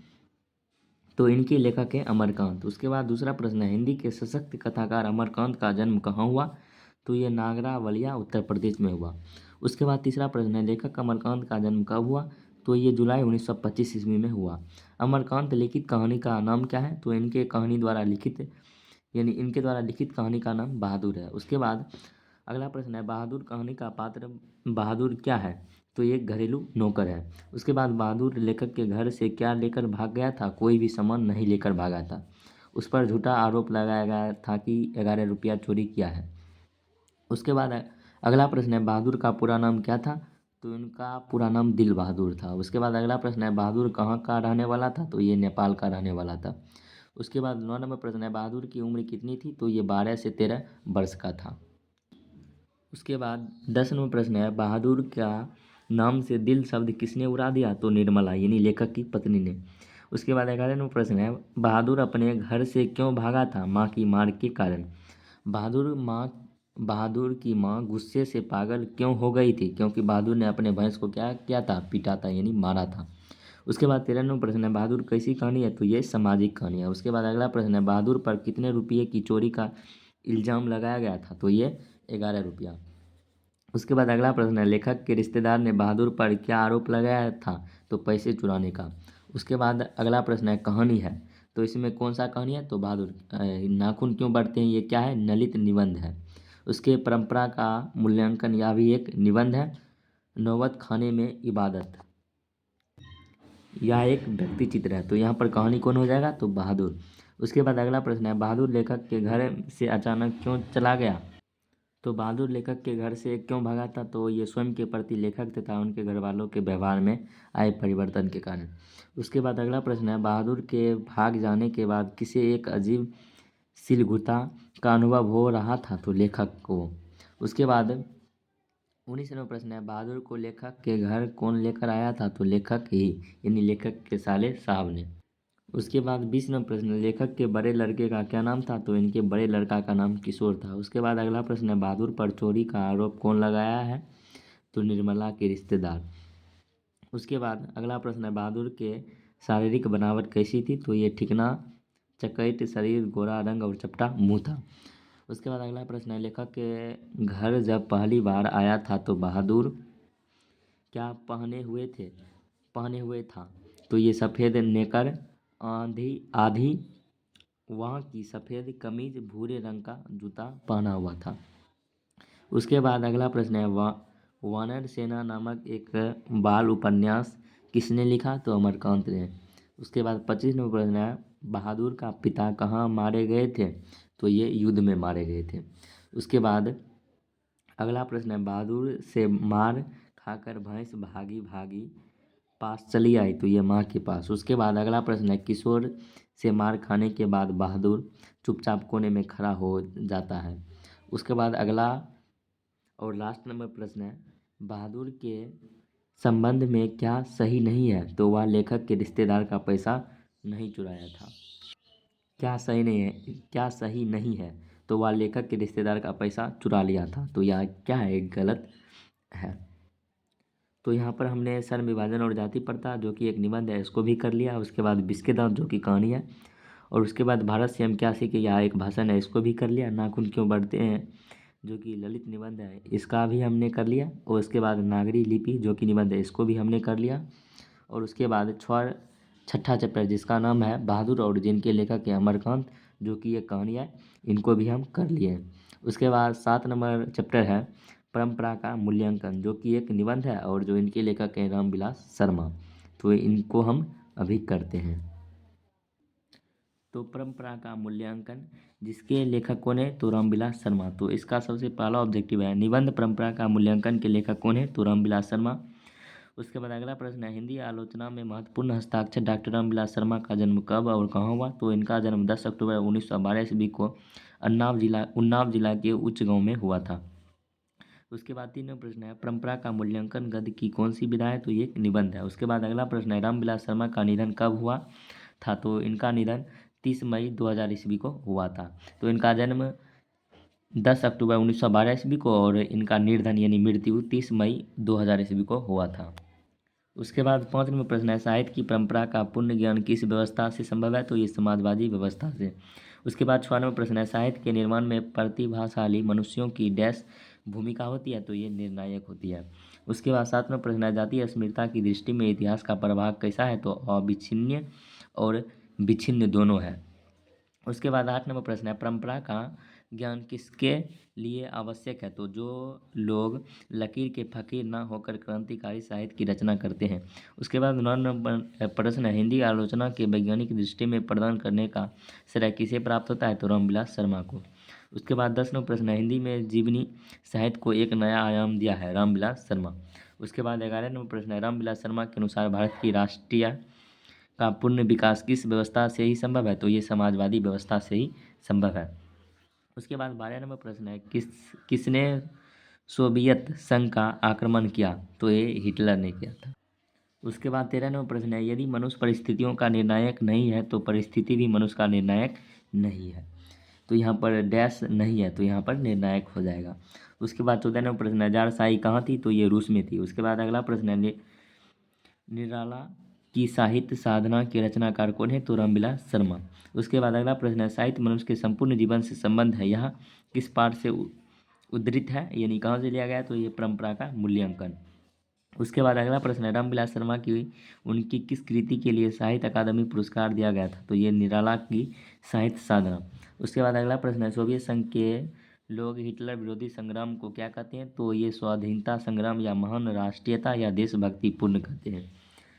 S1: तो इनके लेखक है अमरकांत। उसके बाद दूसरा प्रश्न है, हिंदी के सशक्त कथाकार अमरकांत का जन्म कहाँ हुआ? तो ये नागरावलिया उत्तर प्रदेश में हुआ। उसके बाद तीसरा प्रश्न है, लेखक अमरकांत का जन्म कब हुआ? तो ये जुलाई 1925 ईस्वी में हुआ। अमरकांत लिखित कहानी का नाम क्या है? तो इनके द्वारा लिखित कहानी का नाम बहादुर है। उसके बाद अगला प्रश्न है, बहादुर कहानी का पात्र बहादुर क्या है? तो ये घरेलू नौकर है। उसके बाद बहादुर लेखक के घर से क्या लेकर भाग गया था? कोई भी सामान नहीं लेकर भागा था। उस पर झूठा आरोप लगाया गया था कि 11 रुपया चोरी किया है। उसके बाद अगला प्रश्न है, बहादुर का पूरा नाम क्या था? तो इनका पूरा नाम दिल बहादुर था। उसके बाद अगला प्रश्न है, बहादुर कहाँ का रहने वाला था? तो ये नेपाल का रहने वाला था। उसके बाद 9 नंबर प्रश्न है, बहादुर की उम्र कितनी थी? तो ये 12 से 13 वर्ष का था। उसके बाद 10 नंबर प्रश्न है, बहादुर का नाम से दिल शब्द किसने उड़ा दिया? तो निर्मला यानी लेखक की पत्नी ने। उसके बाद 11 नंबर प्रश्न है, बहादुर अपने घर से क्यों भागा था? माँ की मार के कारण। बहादुर की माँ गुस्से से पागल क्यों हो गई थी? क्योंकि बहादुर ने अपने भैंस को क्या किया था? पीटा था यानी मारा था। उसके बाद 13वां प्रश्न है बहादुर कैसी कहानी है, तो ये सामाजिक कहानी है। उसके बाद अगला प्रश्न है बहादुर पर कितने रुपये की चोरी का इल्ज़ाम लगाया गया था, तो ये 11 रुपया। उसके बाद अगला प्रश्न है लेखक के रिश्तेदार ने बहादुर पर क्या आरोप लगाया था, तो पैसे चुराने का। उसके बाद अगला प्रश्न है कहानी है, तो इसमें कौन सा कहानी है, तो बहादुर नाखून क्यों बढ़ते हैं, ये क्या है, ललित निबंध है। उसके परंपरा का मूल्यांकन, यह भी एक निबंध है। नौबत खाने में इबादत, यह एक व्यक्ति चित्र है, तो यहाँ पर कहानी कौन हो जाएगा, तो बहादुर। उसके बाद अगला प्रश्न है बहादुर लेखक के घर से अचानक क्यों चला गया, तो बहादुर लेखक के घर से क्यों भागा था, तो ये स्वयं के प्रति लेखक तथा उनके घर वालों के व्यवहार में आए परिवर्तन के कारण। उसके बाद अगला प्रश्न है बहादुर के भाग जाने के बाद किसे एक अजीब सिलघुता का अनुभव हो रहा था, तो लेखक को। उसके बाद 19वां प्रश्न है बहादुर को लेखक के घर कौन लेकर आया था, तो लेखक ही, यानी लेखक के साले साहब ने। उसके बाद 20वां प्रश्न लेखक के बड़े लड़के का क्या नाम था, तो इनके बड़े लड़का का नाम किशोर था। उसके बाद अगला प्रश्न है बहादुर पर चोरी का आरोप कौन लगाया है, तो निर्मला के रिश्तेदार। उसके बाद अगला प्रश्न है बहादुर के शारीरिक बनावट कैसी थी, तो ये ठिकना, चकैत शरीर, गोरा रंग और चपटा मुंह था। उसके बाद अगला प्रश्न है लेखक के घर जब पहली बार आया था तो बहादुर क्या पहने हुए था, तो ये सफ़ेद नेकर, आधी आधी वहाँ की सफ़ेद कमीज, भूरे रंग का जूता पहना हुआ था। उसके बाद अगला प्रश्न है वानर सेना नामक एक बाल उपन्यास किसने लिखा, तो अमरकांत ने। उसके बाद 25वां प्रश्न है बहादुर का पिता कहाँ मारे गए थे, तो ये युद्ध में मारे गए थे। उसके बाद अगला प्रश्न है बहादुर से मार खाकर भैंस भागी भागी पास चली आई, तो ये माँ के पास। उसके बाद अगला प्रश्न है किशोर से मार खाने के बाद बहादुर चुपचाप कोने में खड़ा हो जाता है। उसके बाद अगला और लास्ट नंबर प्रश्न है बहादुर के संबंध में क्या सही नहीं है, तो वह लेखक के रिश्तेदार का पैसा नहीं चुराया था। क्या सही नहीं है, तो वह लेखक के रिश्तेदार का पैसा चुरा लिया था, तो यह क्या है, गलत है। तो यहाँ पर हमने श्रम विभाजन और जाति प्रथा जो कि एक निबंध है इसको भी कर लिया। उसके बाद बिस्के दांत जो कि कहानी है, और उसके बाद भारत से हम क्या सीखे, यह एक भाषण है, इसको भी कर लिया। नाखून क्यों बढ़ते हैं जो कि ललित निबंध है, इसका भी हमने कर लिया। और उसके बाद नागरी लिपि जो कि निबंध है, इसको भी हमने कर लिया। और उसके बाद छठा चैप्टर जिसका नाम है बहादुर और जिनके लेखक है अमरकांत, जो कि ये कहानी है, इनको भी हम कर लिए। उसके बाद 7 नंबर चैप्टर है परंपरा का मूल्यांकन, जो कि एक निबंध है और जो इनके लेखक हैं रामविलास शर्मा, तो इनको हम अभी करते हैं। तो परंपरा का मूल्यांकन जिसके लेखक कौन है, तो रामविलास शर्मा। तो इसका सबसे पहला ऑब्जेक्टिव है निबंध परंपरा का मूल्यांकन के लेखक कौन है, तो रामविलास शर्मा। उसके बाद अगला प्रश्न है हिंदी आलोचना में महत्वपूर्ण हस्ताक्षर डॉक्टर रामविलास शर्मा का जन्म कब और कहाँ हुआ, तो इनका जन्म 10 अक्टूबर 1912 ईस्वी को उन्नाव जिला के उच्च गांव में हुआ था। उसके बाद 3वां प्रश्न है परंपरा का मूल्यांकन गद्य की कौन सी विधा है, तो ये एक निबंध है। उसके बाद अगला प्रश्न है रामविलास शर्मा का निधन कब हुआ था, तो इनका निधन 30 मई 2000 ईस्वी को हुआ था। तो इनका जन्म 10 अक्टूबर 1912 ईस्वी को और इनका निर्धन यानी मृत्यु 30 मई 2000 ईस्वी को हुआ था। उसके बाद 5वां प्रश्न है साहित्य की परंपरा का पूर्ण ज्ञान किस व्यवस्था से संभव है, तो ये समाजवादी व्यवस्था से। उसके बाद 6वां प्रश्न है साहित्य के निर्माण में प्रतिभाशाली मनुष्यों की डैश भूमिका होती है, तो ये निर्णायक होती है। उसके बाद 7वां प्रश्न है जातीय अस्मिता की दृष्टि में इतिहास का प्रभाव कैसा है, तो अविच्छिन्न और विच्छिन्न दोनों है। उसके बाद 8 नंबर प्रश्न है परंपरा का ज्ञान किसके लिए आवश्यक है, तो जो लोग लकीर के फकीर ना होकर क्रांतिकारी साहित्य की रचना करते हैं। उसके बाद 9 नंबर प्रश्न है हिंदी आलोचना के वैज्ञानिक दृष्टि में प्रदान करने का श्रेय किसे प्राप्त होता है, तो रामविलास शर्मा को। उसके बाद 10 नंबर प्रश्न है हिंदी में जीवनी साहित्य को एक नया आयाम दिया है, रामविलास शर्मा। उसके बाद 11 नंबर प्रश्न है रामविलास शर्मा के अनुसार भारत की राष्ट्रीय का पूर्ण विकास किस व्यवस्था से ही संभव है, तो ये समाजवादी व्यवस्था से ही संभव है। उसके बाद 12 नंबर प्रश्न है किसने सोवियत संघ का आक्रमण किया, तो ये हिटलर ने किया था। उसके बाद 13 नंबर प्रश्न है यदि मनुष्य परिस्थितियों का निर्णायक नहीं है तो परिस्थिति भी मनुष्य का निर्णायक नहीं है, तो यहाँ पर डैश नहीं है, तो यहाँ पर निर्णायक हो जाएगा। उसके बाद 14 नंबर प्रश्न है जारशाही कहाँ थी, तो ये रूस में थी। उसके बाद अगला प्रश्न है निराला की साहित्य साधना के रचनाकार कौन है? तो रामविलास शर्मा। उसके बाद अगला प्रश्न है, साहित्य मनुष्य के संपूर्ण जीवन से संबंध है, यह किस पाठ से उद्धृत है, यानी कहाँ से लिया गया है? तो ये परंपरा का मूल्यांकन। उसके बाद अगला प्रश्न है, रामविलास शर्मा की उनकी किस कृति के लिए साहित्य अकादमी पुरस्कार दिया गया था? तो ये निराला की साहित्य साधना। उसके बाद अगला प्रश्न है, सोवियत संघ के लोग हिटलर विरोधी संग्राम को क्या कहते हैं? तो ये स्वाधीनता संग्राम या महान राष्ट्रीयता या देशभक्ति पूर्ण कहते हैं।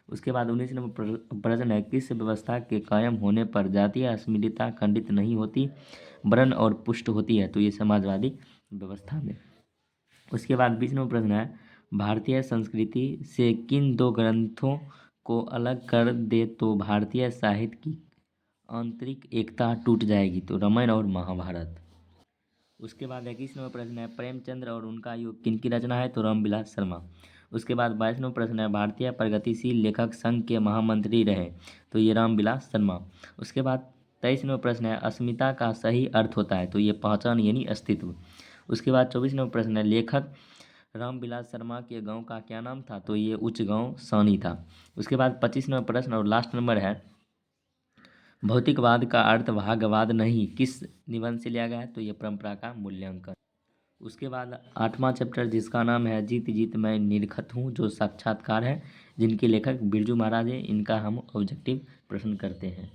S1: उसके बाद 19 नंबर प्रश्न है, किस व्यवस्था के कायम होने पर जातीय अस्मिता खंडित नहीं होती, वर्ण और पुष्ट होती है? तो ये समाजवादी व्यवस्था में। उसके बाद 20 नंबर प्रश्न है, भारतीय संस्कृति से किन दो ग्रंथों को अलग कर दे तो भारतीय साहित्य की आंतरिक एकता टूट जाएगी? तो रामायण और महाभारत। उसके बाद 21 नंबर प्रश्न है, प्रेमचंद्र और उनका युग किनकी रचना है? तो रामविलास शर्मा। उसके बाद 22 नंबर प्रश्न है, भारतीय प्रगतिशील लेखक संघ के महामंत्री रहे? तो ये रामविलास शर्मा। उसके बाद 23 नंबर प्रश्न है, अस्मिता का सही अर्थ होता है? तो ये पहचान यानी अस्तित्व। उसके बाद 24 नंबर प्रश्न है, लेखक रामविलास शर्मा के गांव का क्या नाम था? तो ये उच्च गांव सानी था। उसके बाद 25 नंबर प्रश्न और लास्ट नंबर है, भौतिकवाद का अर्थ भागवाद नहीं किस निबंध से लिया गया है? तो ये परंपरा का मूल्यांकन। उसके बाद 8वां चैप्टर जिसका नाम है जीत जीत मैं निरखत हूँ, जो साक्षात्कार है, जिनके लेखक बिरजू महाराज हैं, इनका हम ऑब्जेक्टिव प्रश्न करते हैं।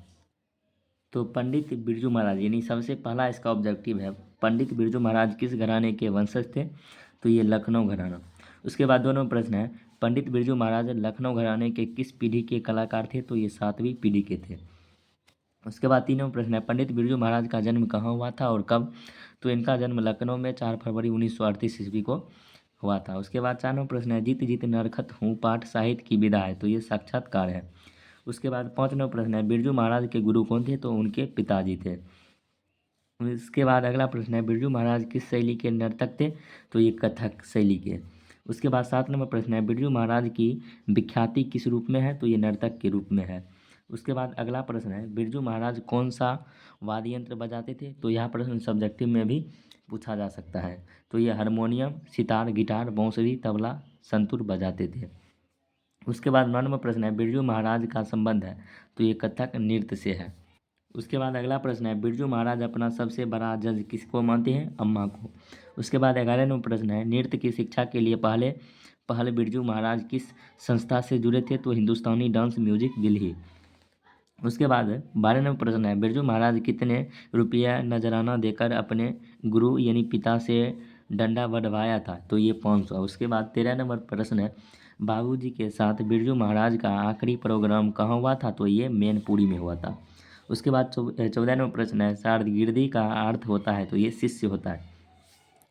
S1: तो पंडित बिरजू महाराज, यानी सबसे पहला इसका ऑब्जेक्टिव है, पंडित बिरजू महाराज किस घराने के वंशज थे? तो ये लखनऊ घराना। उसके बाद दोनों प्रश्न है, पंडित बिरजू महाराज लखनऊ घराने के किस पीढ़ी के कलाकार थे? तो ये 7वीं पीढ़ी के थे। उसके बाद 3वां प्रश्न है, पंडित बिरजू महाराज का जन्म कहाँ हुआ था और कब? तो इनका जन्म लखनऊ में 4 फरवरी 1938 ईस्वी को हुआ था। उसके बाद 4वां प्रश्न है, जीत जीत नरखत हूँ पाठ साहित्य की विधा है? तो ये साक्षात्कार है। उसके बाद 5वां प्रश्न है, बिरजू महाराज के गुरु कौन थे? तो उनके पिताजी थे। इसके बाद अगला प्रश्न है, बिरजू महाराज किस शैली के नर्तक थे? तो ये कथक शैली के। उसके बाद 7 नंबर प्रश्न है, बिरजू महाराज की विख्याति किस रूप में है? तो ये नर्तक के रूप में है। उसके बाद अगला प्रश्न है, बिरजू महाराज कौन सा वाद्य यंत्र बजाते थे? तो यह प्रश्न सब्जेक्टिव में भी पूछा जा सकता है। तो ये हारमोनियम, सितार, गिटार, बांसुरी, तबला, संतूर बजाते थे। उसके बाद 9वां प्रश्न है, बिरजू महाराज का संबंध है? तो ये कथक नृत्य से है। उसके बाद अगला प्रश्न है, बिरजू महाराज अपना सबसे बड़ा जज किसको मानते हैं? अम्मा को। उसके बाद 11वां प्रश्न है, नृत्य की शिक्षा के लिए पहले बिरजू महाराज किस संस्था से जुड़े थे? तो हिंदुस्तानी डांस म्यूजिक दिल्ली। उसके बाद 12वां प्रश्न है, बिरजू महाराज कितने रुपया नजराना देकर अपने गुरु यानी पिता से डंडा बढ़वाया था? तो ये 500। उसके बाद 13 नंबर प्रश्न है, बाबूजी के साथ बिरजू महाराज का आखिरी प्रोग्राम कहाँ हुआ था? तो ये मैनपुरी में हुआ था। उसके बाद 14 नंबर प्रश्न है, शारदगिर्दी का अर्थ होता है? तो ये शिष्य होता है।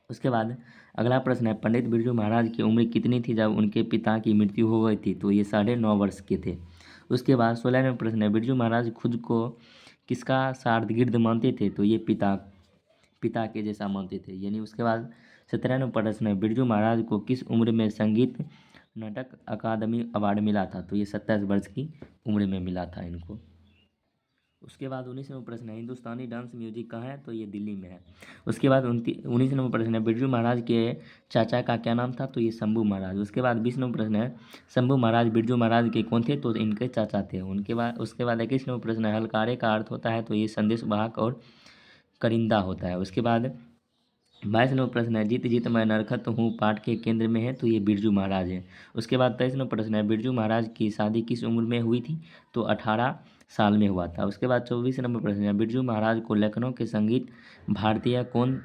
S1: उसके बाद अगला प्रश्न है, पंडित बिरजू महाराज की उम्र कितनी थी जब उनके पिता की मृत्यु हो गई थी? तो ये 9.5 वर्ष के थे। उसके बाद 16वें प्रश्न है, बिरजू महाराज खुद को किसका शारदगिर्द मानते थे? तो ये पिता के जैसा मानते थे यानी। उसके बाद 17वां प्रश्न है, बिरजू महाराज को किस उम्र में संगीत नाटक अकादमी अवार्ड मिला था? तो ये 27 वर्ष की उम्र में मिला था इनको। उसके बाद 19वां प्रश्न है, हिंदुस्तानी डांस म्यूजिक कहाँ है? तो ये दिल्ली में है। उसके बाद 19वां प्रश्न है, बिरजू महाराज के चाचा का क्या नाम था? तो ये शंभू महाराज। उसके बाद 20वां प्रश्न है, शंभू महाराज बिरजू महाराज के कौन थे? तो इनके चाचा थे। उसके बाद 21वां प्रश्न है, हलकारे का अर्थ होता है? तो ये संदेश वाहक और करिंदा होता है। उसके बाद 22वां प्रश्न है, जीत जीत मैं नरखत हूँ पाठ के केंद्र में है? तो ये बिरजू महाराज है। उसके बाद 23वां प्रश्न है, बिरजू महाराज की शादी किस उम्र में हुई थी? तो 18 साल में हुआ था। उसके बाद 24 नंबर प्रश्न है, बिरजू महाराज को लखनऊ के संगीत भारतीय कौन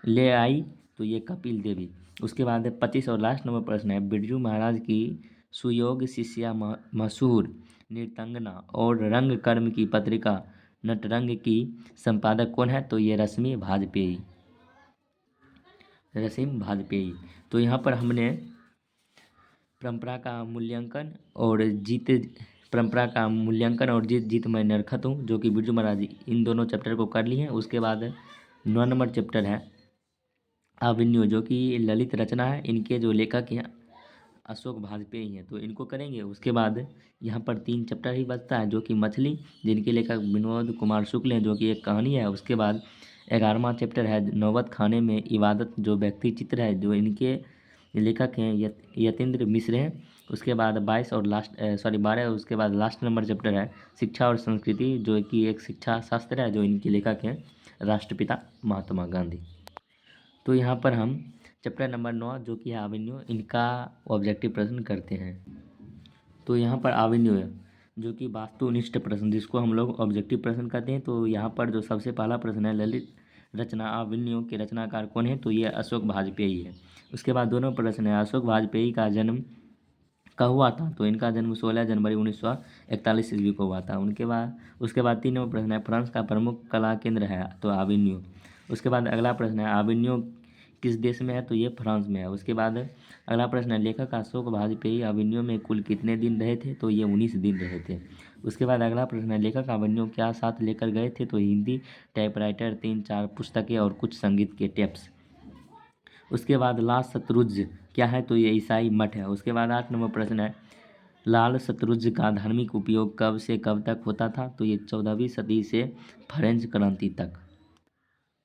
S1: ले आई? तो ये कपिल देवी। उसके बाद 25 और लास्ट नंबर प्रश्न है, बिरजू महाराज की सुयोग शिष्या मशहूर नृतंगना और रंग कर्म की पत्रिका नटरंग की संपादक कौन है? तो ये रश्मि भाजपेयी। तो यहाँ पर हमने परंपरा का मूल्यांकन और जीत जीत मैं नरखत हूँ, जो कि बिरजू महाराज, इन दोनों चैप्टर को कर लिए हैं। उसके बाद 9 नंबर चैप्टर है अभिमन्यु, जो कि ललित रचना है, इनके जो लेखक हैं अशोक वाजपेयी हैं, तो इनको करेंगे। उसके बाद यहाँ पर 3 चैप्टर ही बचता है, जो कि मछली, जिनके लेखक विनोद कुमार शुक्ल हैं, जो कि एक कहानी है। उसके बाद 11वां चैप्टर है नौबत खाने में इबादत, जो व्यक्ति चित्र है, जो इनके लेखक हैं यतीन्द्र मिश्र हैं, उसके बाद 22 और लास्ट 12, उसके बाद लास्ट नंबर चैप्टर है शिक्षा और संस्कृति, जो कि एक शिक्षा शास्त्र है, जो इनके लेखक हैं राष्ट्रपिता महात्मा गांधी। तो यहाँ पर हम चैप्टर नंबर 9 जो कि है आवेन्यू, इनका ऑब्जेक्टिव प्रश्न करते हैं। तो यहाँ पर आवेन्यू है जो कि वास्तुनिष्ठ प्रश्न, जिसको हम लोग ऑब्जेक्टिव प्रश्न कहते हैं। तो यहाँ पर जो सबसे पहला प्रश्न है, ललित रचना आवेन्यू के रचनाकार कौन है, तो ये अशोक वाजपेयी है। उसके बाद दोनों प्रश्न है, अशोक वाजपेयी का जन्म कब हुआ था, तो इनका जन्म 16 जनवरी 1941 ईस्वी को हुआ था। उसके बाद 3 नंबर प्रश्न है, फ्रांस का प्रमुख कला केंद्र है, तो आविन्यो। उसके बाद अगला प्रश्न है, आविन्यो किस देश में है, तो ये फ्रांस में है। उसके बाद अगला प्रश्न है, लेखक अशोक वाजपेयी आविन्यो में कुल कितने दिन रहे थे, तो ये 19 दिन रहे थे। उसके बाद अगला प्रश्न है, लेखक आविन्यो क्या साथ लेकर गए थे, तो हिंदी टाइपराइटर, 3-4 पुस्तकें और कुछ संगीत के टेप्स। उसके बाद लाल शतरुंज क्या है, तो ये ईसाई मठ है। उसके बाद 8 नंबर प्रश्न है, लाल शतरुंज का धार्मिक उपयोग कब से कब तक होता था, तो ये 14वीं सदी से फ्रेंच क्रांति तक।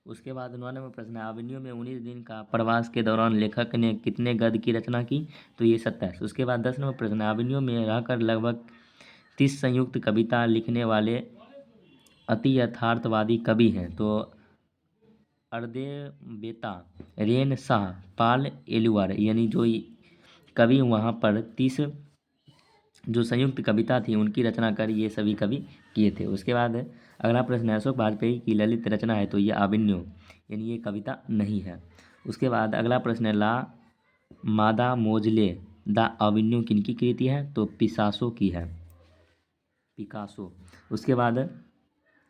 S1: उसके बाद 9 नंबर प्रश्न है, आवेन्यू में 19 दिन का प्रवास के दौरान लेखक ने कितने गद्य की रचना की, तो ये 27। उसके बाद 10 नंबर प्रश्न है, आवेन्यू में रहकर लगभग 30 संयुक्त कविता लिखने वाले अति यथार्थवादी कवि हैं, तो अर्दे बेता रेन शाह पाल एलुआर, यानी जो कवि वहाँ पर 30 जो संयुक्त कविता थी उनकी रचना कर ये सभी कवि किए थे। उसके बाद अगला प्रश्न है, अशोक वाजपेयी की ललित रचना है, तो ये आविन्यो, यानी ये कविता नहीं है। उसके बाद अगला प्रश्न है, ला मादा मोजले द आविन्यो किनकी कृति है, तो पिसासो की है, पिकासो। उसके बाद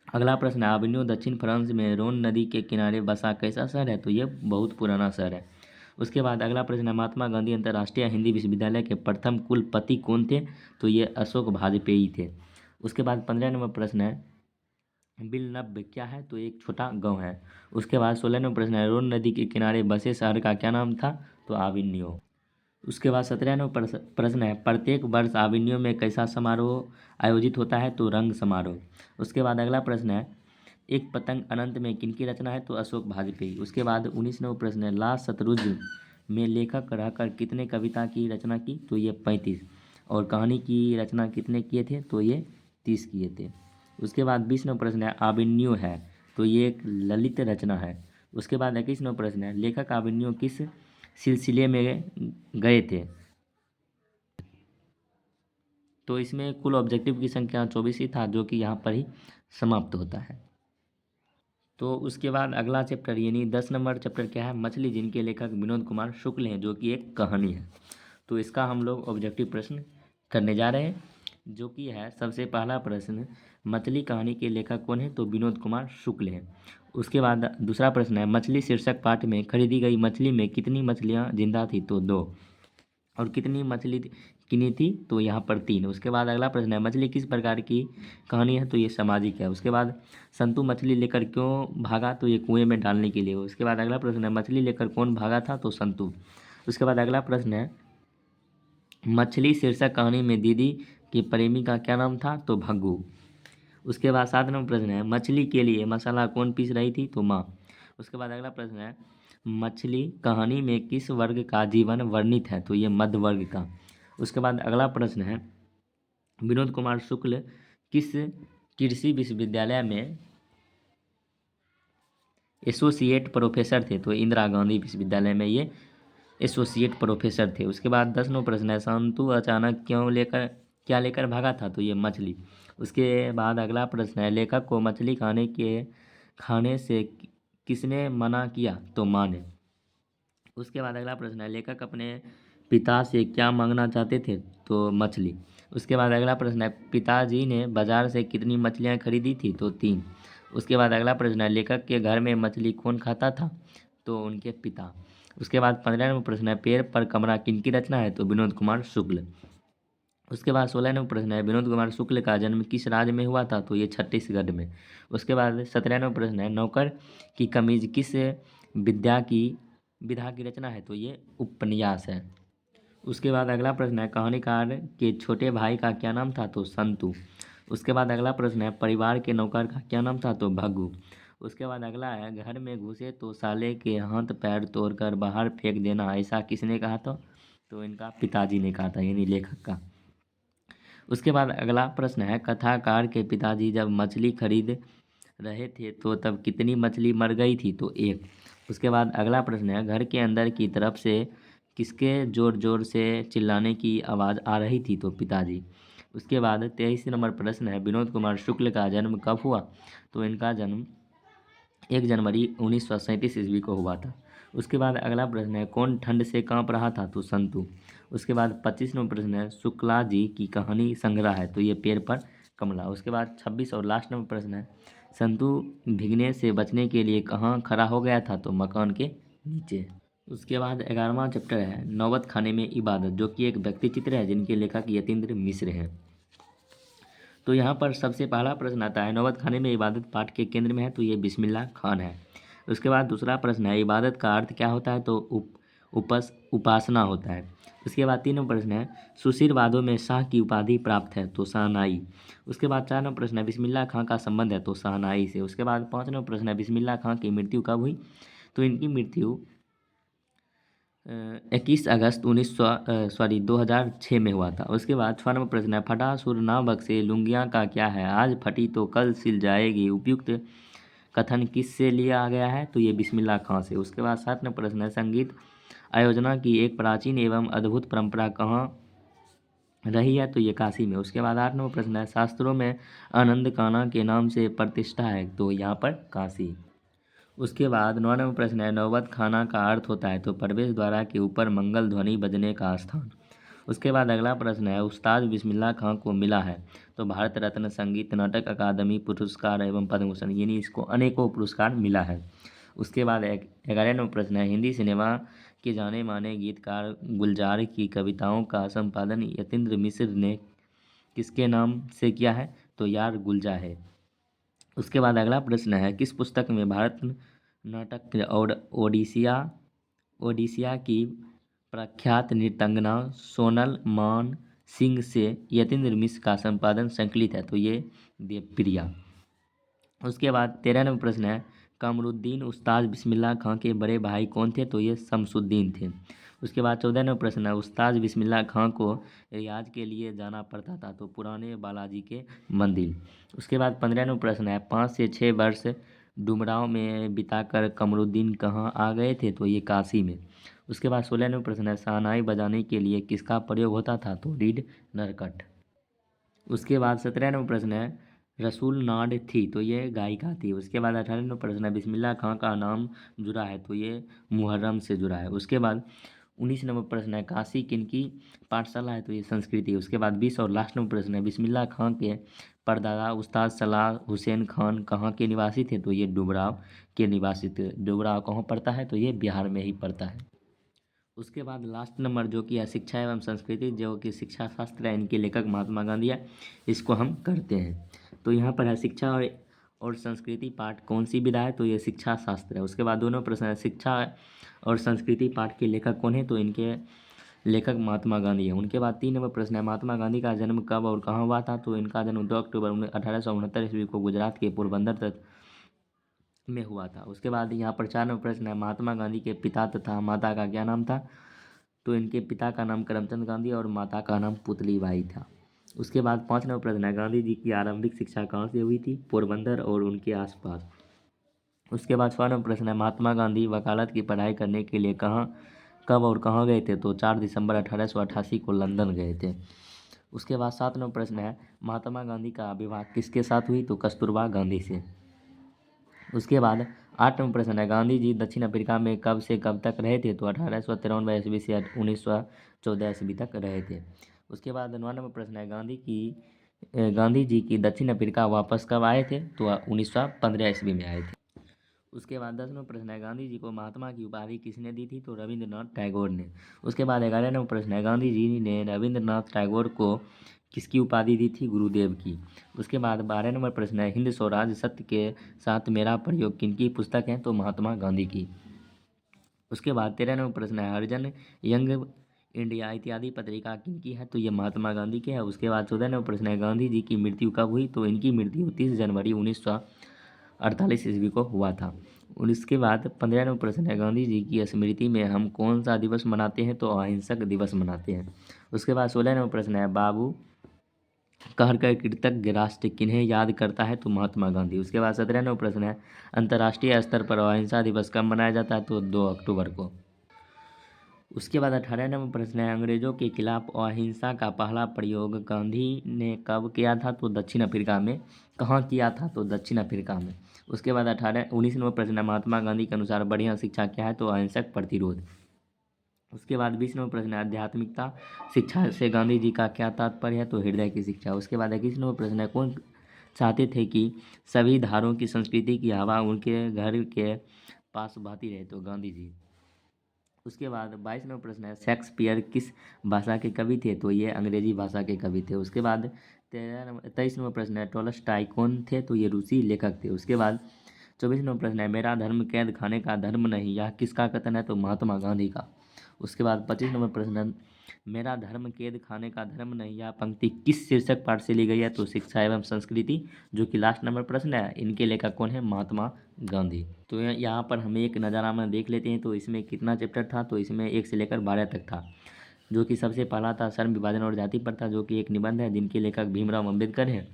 S1: अगला प्रश्न है, आविन्यो दक्षिण फ्रांस में रोन नदी के किनारे बसा कैसा शहर है, तो ये बहुत पुराना शहर है। उसके बाद अगला प्रश्न है, महात्मा गांधी अंतर्राष्ट्रीय हिंदी विश्वविद्यालय के प्रथम कुलपति कौन थे, तो ये अशोक वाजपेयी थे। उसके बाद 15 नंबर प्रश्न है, बिलनब क्या है, तो एक छोटा गांव है। उसके बाद 16 नंबर प्रश्न है, रोन नदी के किनारे बसे शहर का क्या नाम था, तो आविन्यो। उसके बाद 17 नंबर प्रश्न है, प्रत्येक वर्ष आविन्यो में कैसा समारोह आयोजित होता है, तो रंग समारोह। उसके बाद अगला प्रश्न है, एक पतंग अनंत में किनकी रचना है, तो अशोक वाजपेयी। उसके बाद 19 नंबर प्रश्न है, लाल शतरुंज में लेखक रहकर कितने कविता की रचना की, तो ये 35। और कहानी की रचना कितने किए थे, तो ये 30 किए थे। उसके बाद 20 नंबर प्रश्न है, आविन्यो है, तो ये एक ललित रचना है। उसके बाद 21 नंबर प्रश्न है, लेखक आविन्यो किस सिलसिले में गए थे, तो इसमें कुल ऑब्जेक्टिव की संख्या 24 ही था, जो कि यहाँ पर ही समाप्त होता है। तो उसके बाद अगला चैप्टर यानी 10 नंबर चैप्टर क्या है, मछली, जिनके लेखक विनोद कुमार शुक्ल हैं, जो कि एक कहानी है। तो इसका हम लोग ऑब्जेक्टिव प्रश्न करने जा रहे हैं, जो कि है सबसे पहला प्रश्न, मछली कहानी के लेखक कौन है, तो विनोद कुमार शुक्ल हैं। उसके बाद दूसरा प्रश्न है, मछली शीर्षक पाठ में खरीदी गई मछली में कितनी मछलियाँ जिंदा थी, तो 2। और कितनी मछली किनी थी, तो यहाँ पर 3। उसके बाद अगला प्रश्न है, मछली किस प्रकार की कहानी है, तो ये सामाजिक है। उसके बाद संतु मछली लेकर क्यों भागा, तो ये कुएं में डालने के लिए। उसके बाद अगला प्रश्न है, मछली लेकर कौन भागा था, तो संतु। उसके बाद अगला प्रश्न है, मछली शीर्षक कहानी में दीदी के प्रेमी का क्या नाम था, तो भग्गू। उसके बाद 7 नंबर प्रश्न है, मछली के लिए मसाला कौन पीस रही थी, तो माँ। उसके बाद अगला प्रश्न है, मछली कहानी में किस वर्ग का जीवन वर्णित है, तो ये मध्य वर्ग का। उसके बाद अगला प्रश्न है, विनोद कुमार शुक्ल किस कृषि विश्वविद्यालय में एसोसिएट प्रोफेसर थे, तो इंदिरा गांधी विश्वविद्यालय में ये एसोसिएट प्रोफेसर थे। उसके बाद 10 नंबर प्रश्न है, संतु अचानक क्या लेकर भागा था, तो ये मछली। उसके बाद अगला प्रश्न है, लेखक को मछली खाने से किसने मना किया, तो माँ ने। उसके बाद अगला प्रश्न है, लेखक अपने पिता से क्या मांगना चाहते थे, तो मछली। उसके बाद अगला प्रश्न है, पिताजी ने बाजार से कितनी मछलियाँ खरीदी थी, तो 3। उसके बाद अगला प्रश्न है, लेखक के घर में मछली कौन खाता था, तो उनके पिता। उसके बाद 15 नंबर प्रश्न है, पेड़ पर कमरा किनकी रचना है, तो विनोद कुमार शुक्ल। उसके बाद 16 नंबर प्रश्न है, विनोद कुमार शुक्ल का जन्म किस राज्य में हुआ था, तो ये छत्तीसगढ़ में। उसके बाद 17 नंबर प्रश्न है, नौकर की कमीज किस विधा की रचना है, तो ये उपन्यास है। उसके बाद अगला प्रश्न है, कहानीकार के छोटे भाई का क्या नाम था, तो संतु। उसके बाद अगला प्रश्न है, परिवार के नौकर का क्या नाम था, तो भग्गू। उसके बाद अगला है, घर में घुसे तो साले के हाथ पैर तोड़कर बाहर फेंक देना, ऐसा किसने कहा था, तो इनका पिताजी ने कहा था, यानी लेखक का। उसके बाद अगला प्रश्न है, कथाकार के पिताजी जब मछली खरीद रहे थे तो तब कितनी मछली मर गई थी? तो एक। उसके बाद अगला प्रश्न है, घर के अंदर की तरफ से किसके जोर जोर से चिल्लाने की आवाज़ आ रही थी? तो पिताजी। उसके बाद 23 नंबर प्रश्न है, विनोद कुमार शुक्ल का जन्म कब हुआ? तो इनका जन्म 1 जनवरी 1937 ईस्वी को हुआ था। उसके बाद अगला प्रश्न है, कौन ठंड से कांप रहा था? तो संतु। उसके बाद 25 नंबर प्रश्न है, शुक्ला जी की कहानी संग्रह है, तो ये पेड़ पर कमला। उसके बाद 26 और लास्ट नंबर प्रश्न है, संतु भीगने से बचने के लिए कहाँ खड़ा हो गया था? तो मकान के नीचे। उसके बाद 11वां चैप्टर है, नौबत खाने में इबादत, जो कि एक व्यक्ति चित्र है जिनके लेखक यतीन्द्र मिश्र हैं। तो यहाँ पर सबसे पहला प्रश्न आता है, नौबत खाने में इबादत पाठ के केंद्र में है, तो ये बिस्मिल्लाह खान है। उसके बाद दूसरा प्रश्न है, इबादत का अर्थ क्या होता है? तो उपासना होता है। उसके बाद 3 नंबर प्रश्न है, सुशीरवादों में शाह की उपाधि प्राप्त है, तो शहनाई। उसके बाद 4 नंबर प्रश्न है, बिस्मिल्लाह खां का संबंध है, तो शहनाई से। उसके बाद 5 नंबर प्रश्न है, बिस्मिल्लाह खां की मृत्यु कब हुई? तो इनकी मृत्यु 21 अगस्त 2006 में हुआ था। उसके बाद 6 नंबर प्रश्न है, फटा सुर ना बख्शे लुंगियाँ का क्या है? आज फटी तो कल सिल जाएगी, उपयुक्त कथन किस से लिया गया है? तो ये बिस्मिल्लाह खां से। उसके बाद 7 नंबर प्रश्न है, संगीत आयोजना की एक प्राचीन एवं अद्भुत परंपरा कहाँ रही है? तो ये काशी में। उसके बाद 8 नंबर प्रश्न है, शास्त्रों में आनंद काना के नाम से प्रतिष्ठा है, तो यहाँ पर काशी। उसके बाद 9 नंबर प्रश्न है, नौबत खाना का अर्थ होता है, तो प्रवेश द्वार के ऊपर मंगल ध्वनि बजने का स्थान। उसके बाद अगला प्रश्न है, उस्ताद बिस्मिल्लाह खां को मिला है तो भारत रत्न, संगीत नाटक अकादमी पुरस्कार एवं पद्म भूषण, यानी इसको अनेकों पुरस्कार मिला है। उसके बाद 11 नंबर प्रश्न है, हिंदी सिनेमा के जाने माने गीतकार गुलजार की कविताओं का संपादन यतीन्द्र मिश्र ने किसके नाम से किया है? तो यार गुलजार है। उसके बाद अगला प्रश्न है, किस पुस्तक में भारत नाटक और ओडिसिया की प्रख्यात नृत्यांगना सोनल मान सिंह से यतीन्द्र मिश्र का संपादन संकलित है? तो ये देवप्रिया। उसके बाद 13 नंबर प्रश्न है, कमरुद्दीन उस्ताद बिस्मिल्लाह खां के बड़े भाई कौन थे? तो ये शमसुद्दीन थे। उसके बाद 14 नंबर प्रश्न है, उस्ताद बिस्मिल्लाह खां को रियाज के लिए जाना पड़ता था, तो पुराने बालाजी के मंदिर। उसके बाद 15 नंबर प्रश्न है, 5 से 6 वर्ष डुमरांव में बिताकर कमरुद्दीन कहाँ आ गए थे? तो ये काशी में। उसके बाद 16 नंबर प्रश्न है, शहनाई बजाने के लिए किसका प्रयोग होता था? तो रीड नरकट। उसके बाद 17 नंबर प्रश्न है, रसूल नाड थी, तो ये गायिका थी। उसके बाद 18 नंबर प्रश्न है, बिस्मिल्लाह खां का नाम जुड़ा है, तो ये मुहर्रम से जुड़ा है। उसके बाद 19 नंबर प्रश्न है, काशी किनकी पाठशाला है? तो ये संस्कृति। उसके बाद 20 और लास्ट नंबर प्रश्न है, बिस्मिल्लाह खां के परदादा उस्ताद सलाह हुसैन खान कहाँ के निवासी थे? तो ये डुमराव के निवासी थे। डुमराव कहाँ पड़ता है? तो ये बिहार में ही पड़ता है। उसके बाद लास्ट नंबर जो कि है शिक्षा एवं संस्कृति, जो कि शिक्षा शास्त्र है, इनके लेखक महात्मा गांधी है, इसको हम करते हैं। तो यहाँ पर है शिक्षा और संस्कृति पाठ कौन सी विधा है? तो ये शिक्षा शास्त्र है। उसके बाद दोनों प्रश्न है, शिक्षा और संस्कृति पाठ के लेखक कौन है? तो इनके लेखक महात्मा गांधी है। उनके बाद 3 नंबर प्रश्न है, महात्मा गांधी का जन्म कब और कहाँ हुआ था? तो इनका जन्म 2 अक्टूबर 1869 ईस्वी को गुजरात के पोरबंदर में हुआ था। उसके बाद यहाँ पर 4 नंबर प्रश्न है, महात्मा गांधी के पिता तथा माता का क्या नाम था? तो इनके पिता का नाम करमचंद गांधी और माता का नाम पुतली बाई था। उसके बाद 5 नंबर प्रश्न है, गांधी जी की आरंभिक शिक्षा कहाँ से हुई थी? पोरबंदर और उनके आसपास। उसके बाद 6 नंबर प्रश्न है, महात्मा गांधी वकालत की पढ़ाई करने के लिए कब और कहाँ गए थे? तो 4 दिसंबर 1888 को लंदन गए थे। उसके बाद 7 नंबर प्रश्न है, महात्मा गांधी का विवाह किसके साथ हुई? तो कस्तूरबा गांधी से। उसके बाद 8 नंबर प्रश्न है, गांधी जी दक्षिण अफ्रीका में कब से कब तक रहे थे? तो 1893 ईस्वी से 1914 ईस्वी तक रहे थे। उसके बाद 9 नंबर प्रश्न है, गांधी जी की दक्षिण अफ्रीका वापस कब आए थे? तो 1915 ईस्वी में आए थे। उसके बाद 10 नंबर प्रश्न है, गांधी जी को महात्मा की उपाधि किसने दी थी? तो रविंद्रनाथ टैगोर ने। उसके बाद 11 नंबर प्रश्न है, गांधी जी ने रविंद्रनाथ टैगोर को किसकी उपाधि दी थी? गुरुदेव की। उसके बाद 12 नंबर प्रश्न है, हिंद स्वराज सत्य के साथ मेरा प्रयोग किनकी पुस्तक है? तो महात्मा गांधी की। उसके बाद 13 नंबर प्रश्न है, हरिजन यंग इंडिया इत्यादि पत्रिका किनकी है? तो ये महात्मा गांधी की है। उसके बाद 14 नंबर प्रश्न है, गांधी जी की मृत्यु कब हुई? तो इनकी मृत्यु 30 जनवरी 1948 ईस्वी को हुआ था। और इसके बाद 15 नंबर प्रश्न है, गांधी जी की स्मृति में हम कौन सा दिवस मनाते हैं? तो अहिंसक दिवस मनाते हैं। उसके बाद 16 नंबर प्रश्न है, बाबू कहर का कृतज्ञ राष्ट्र किन्हें याद करता है? तो महात्मा गांधी। उसके बाद 17 नंबर प्रश्न है, अंतर्राष्ट्रीय स्तर पर अहिंसा दिवस कब मनाया जाता है? तो 2 अक्टूबर को। उसके बाद 18 नंबर प्रश्न है, अंग्रेजों के खिलाफ अहिंसा का पहला प्रयोग गांधी ने कब किया था? तो दक्षिण अफ्रीका में। कहाँ किया था? तो दक्षिण अफ्रीका में। उसके बाद 19 नंबर प्रश्न है, महात्मा गांधी के अनुसार बढ़िया शिक्षा क्या है? तो अहिंसक प्रतिरोध। उसके बाद 20 नंबर प्रश्न है, आध्यात्मिकता शिक्षा से गांधी जी का क्या तात्पर्य है? तो हृदय की शिक्षा। उसके बाद 21 नंबर प्रश्न है, कौन चाहते थे कि सभी धारों की संस्कृति की हवा उनके घर के पास बहती रहे? तो गांधी जी। उसके बाद 22 नंबर प्रश्न है, शेक्सपियर किस भाषा के कवि थे? तो ये अंग्रेजी भाषा के कवि थे। उसके बाद 23 नंबर प्रश्न है, टॉलस्टॉय कौन थे? तो ये रूसी लेखक थे। उसके बाद 24 नंबर प्रश्न है, मेरा धर्म कैद खाने का धर्म नहीं, यह किसका कथन है? तो महात्मा गांधी का। उसके बाद 25 नंबर प्रश्न है, मेरा धर्म कैद खाने का धर्म नहीं, यह पंक्ति किस शीर्षक पाठ से ली गई है? तो शिक्षा एवं संस्कृति, जो कि लास्ट नंबर प्रश्न है। इनके लेखक कौन है? महात्मा गांधी। तो यहाँ पर हमें एक नज़ारा देख लेते हैं। तो इसमें कितना चैप्टर था? तो इसमें 1 से लेकर 12 तक था, जो कि सबसे पहला था श्रम विभाजन और जाति प्रथा, जो कि एक निबंध है, जिनके लेखक भीमराव अम्बेडकर हैं।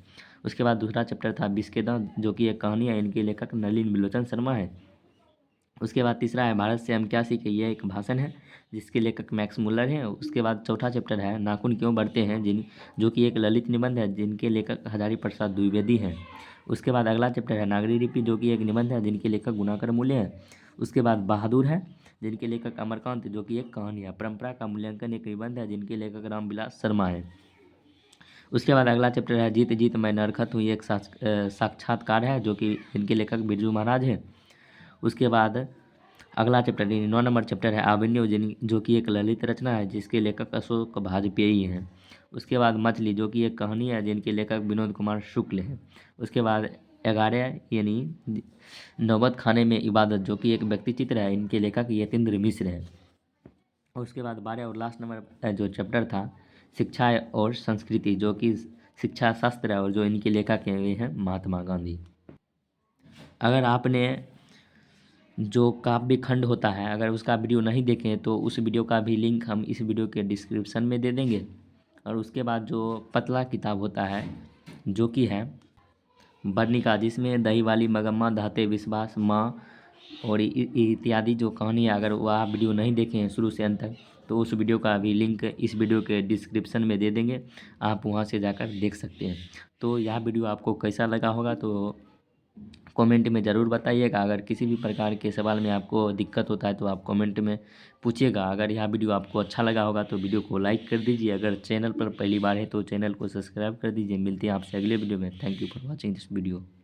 S1: उसके बाद दूसरा चैप्टर था विस्केदा, जो कि एक कहानी है, इनके लेखक नलिन बिलोचन शर्मा है। उसके बाद तीसरा है भारत से हम क्या सीखे, यह एक भाषण है, जिसके लेखक मैक्स मुल्लर हैं। उसके बाद चौथा चैप्टर है नाखून क्यों बढ़ते हैं, जो कि एक ललित निबंध है, जिनके लेखक हजारी प्रसाद द्विवेदी हैं। उसके बाद अगला चैप्टर है नागरी लिपि, जो कि एक निबंध है, जिनके लेखक गुणाकर मूल्य हैं। उसके बाद बहादुर है, जिनके लेखक अमरकांत, जो कि एक कहानी है। परंपरा का मूल्यांकन एक निबंध है, जिनके लेखक रामविलास शर्मा है। उसके बाद अगला चैप्टर है जीत जीत मैं नरखत हूँ, ये एक साक्षात्कार है, जो कि इनके लेखक बिरजू महाराज हैं। उसके बाद अगला चैप्टर 9 नंबर चैप्टर है आविन्यो, जो कि एक ललित रचना है, जिसके लेखक अशोक वाजपेयी हैं। उसके बाद मछली, जो कि एक कहानी है, जिनके लेखक विनोद कुमार शुक्ल हैं। उसके बाद 11 यानी नौबत खाने में इबादत, जो कि एक व्यक्ति चित्र है, इनके लेखक यतेंद्र मिश्र हैं। और उसके बाद 12 और लास्ट नंबर जो चैप्टर था शिक्षा और संस्कृति, जो कि शिक्षा शास्त्र है, और जो इनके लेखक हैं वे हैं महात्मा गांधी। अगर आपने जो काव्य खंड होता है, अगर उसका वीडियो नहीं देखें तो उस वीडियो का भी लिंक हम इस वीडियो के डिस्क्रिप्शन में दे देंगे। और उसके बाद जो पतला किताब होता है, जो कि है वर्णिका, जिसमें दही वाली मगम्मा, दाते विश्वास, माँ और इत्यादि जो कहानी है, अगर वह वीडियो नहीं देखे हैं शुरू से अंत तक, तो उस वीडियो का भी लिंक इस वीडियो के डिस्क्रिप्शन में दे देंगे, आप वहाँ से जाकर देख सकते हैं। तो यह वीडियो आपको कैसा लगा होगा तो कमेंट में ज़रूर बताइएगा। अगर किसी भी प्रकार के सवाल में आपको दिक्कत होता है तो आप कमेंट में पूछिएगा। अगर यह वीडियो आपको अच्छा लगा होगा तो वीडियो को लाइक कर दीजिए। अगर चैनल पर पहली बार है तो चैनल को सब्सक्राइब कर दीजिए। मिलते हैं आपसे अगले वीडियो में। Thank you for watching this video.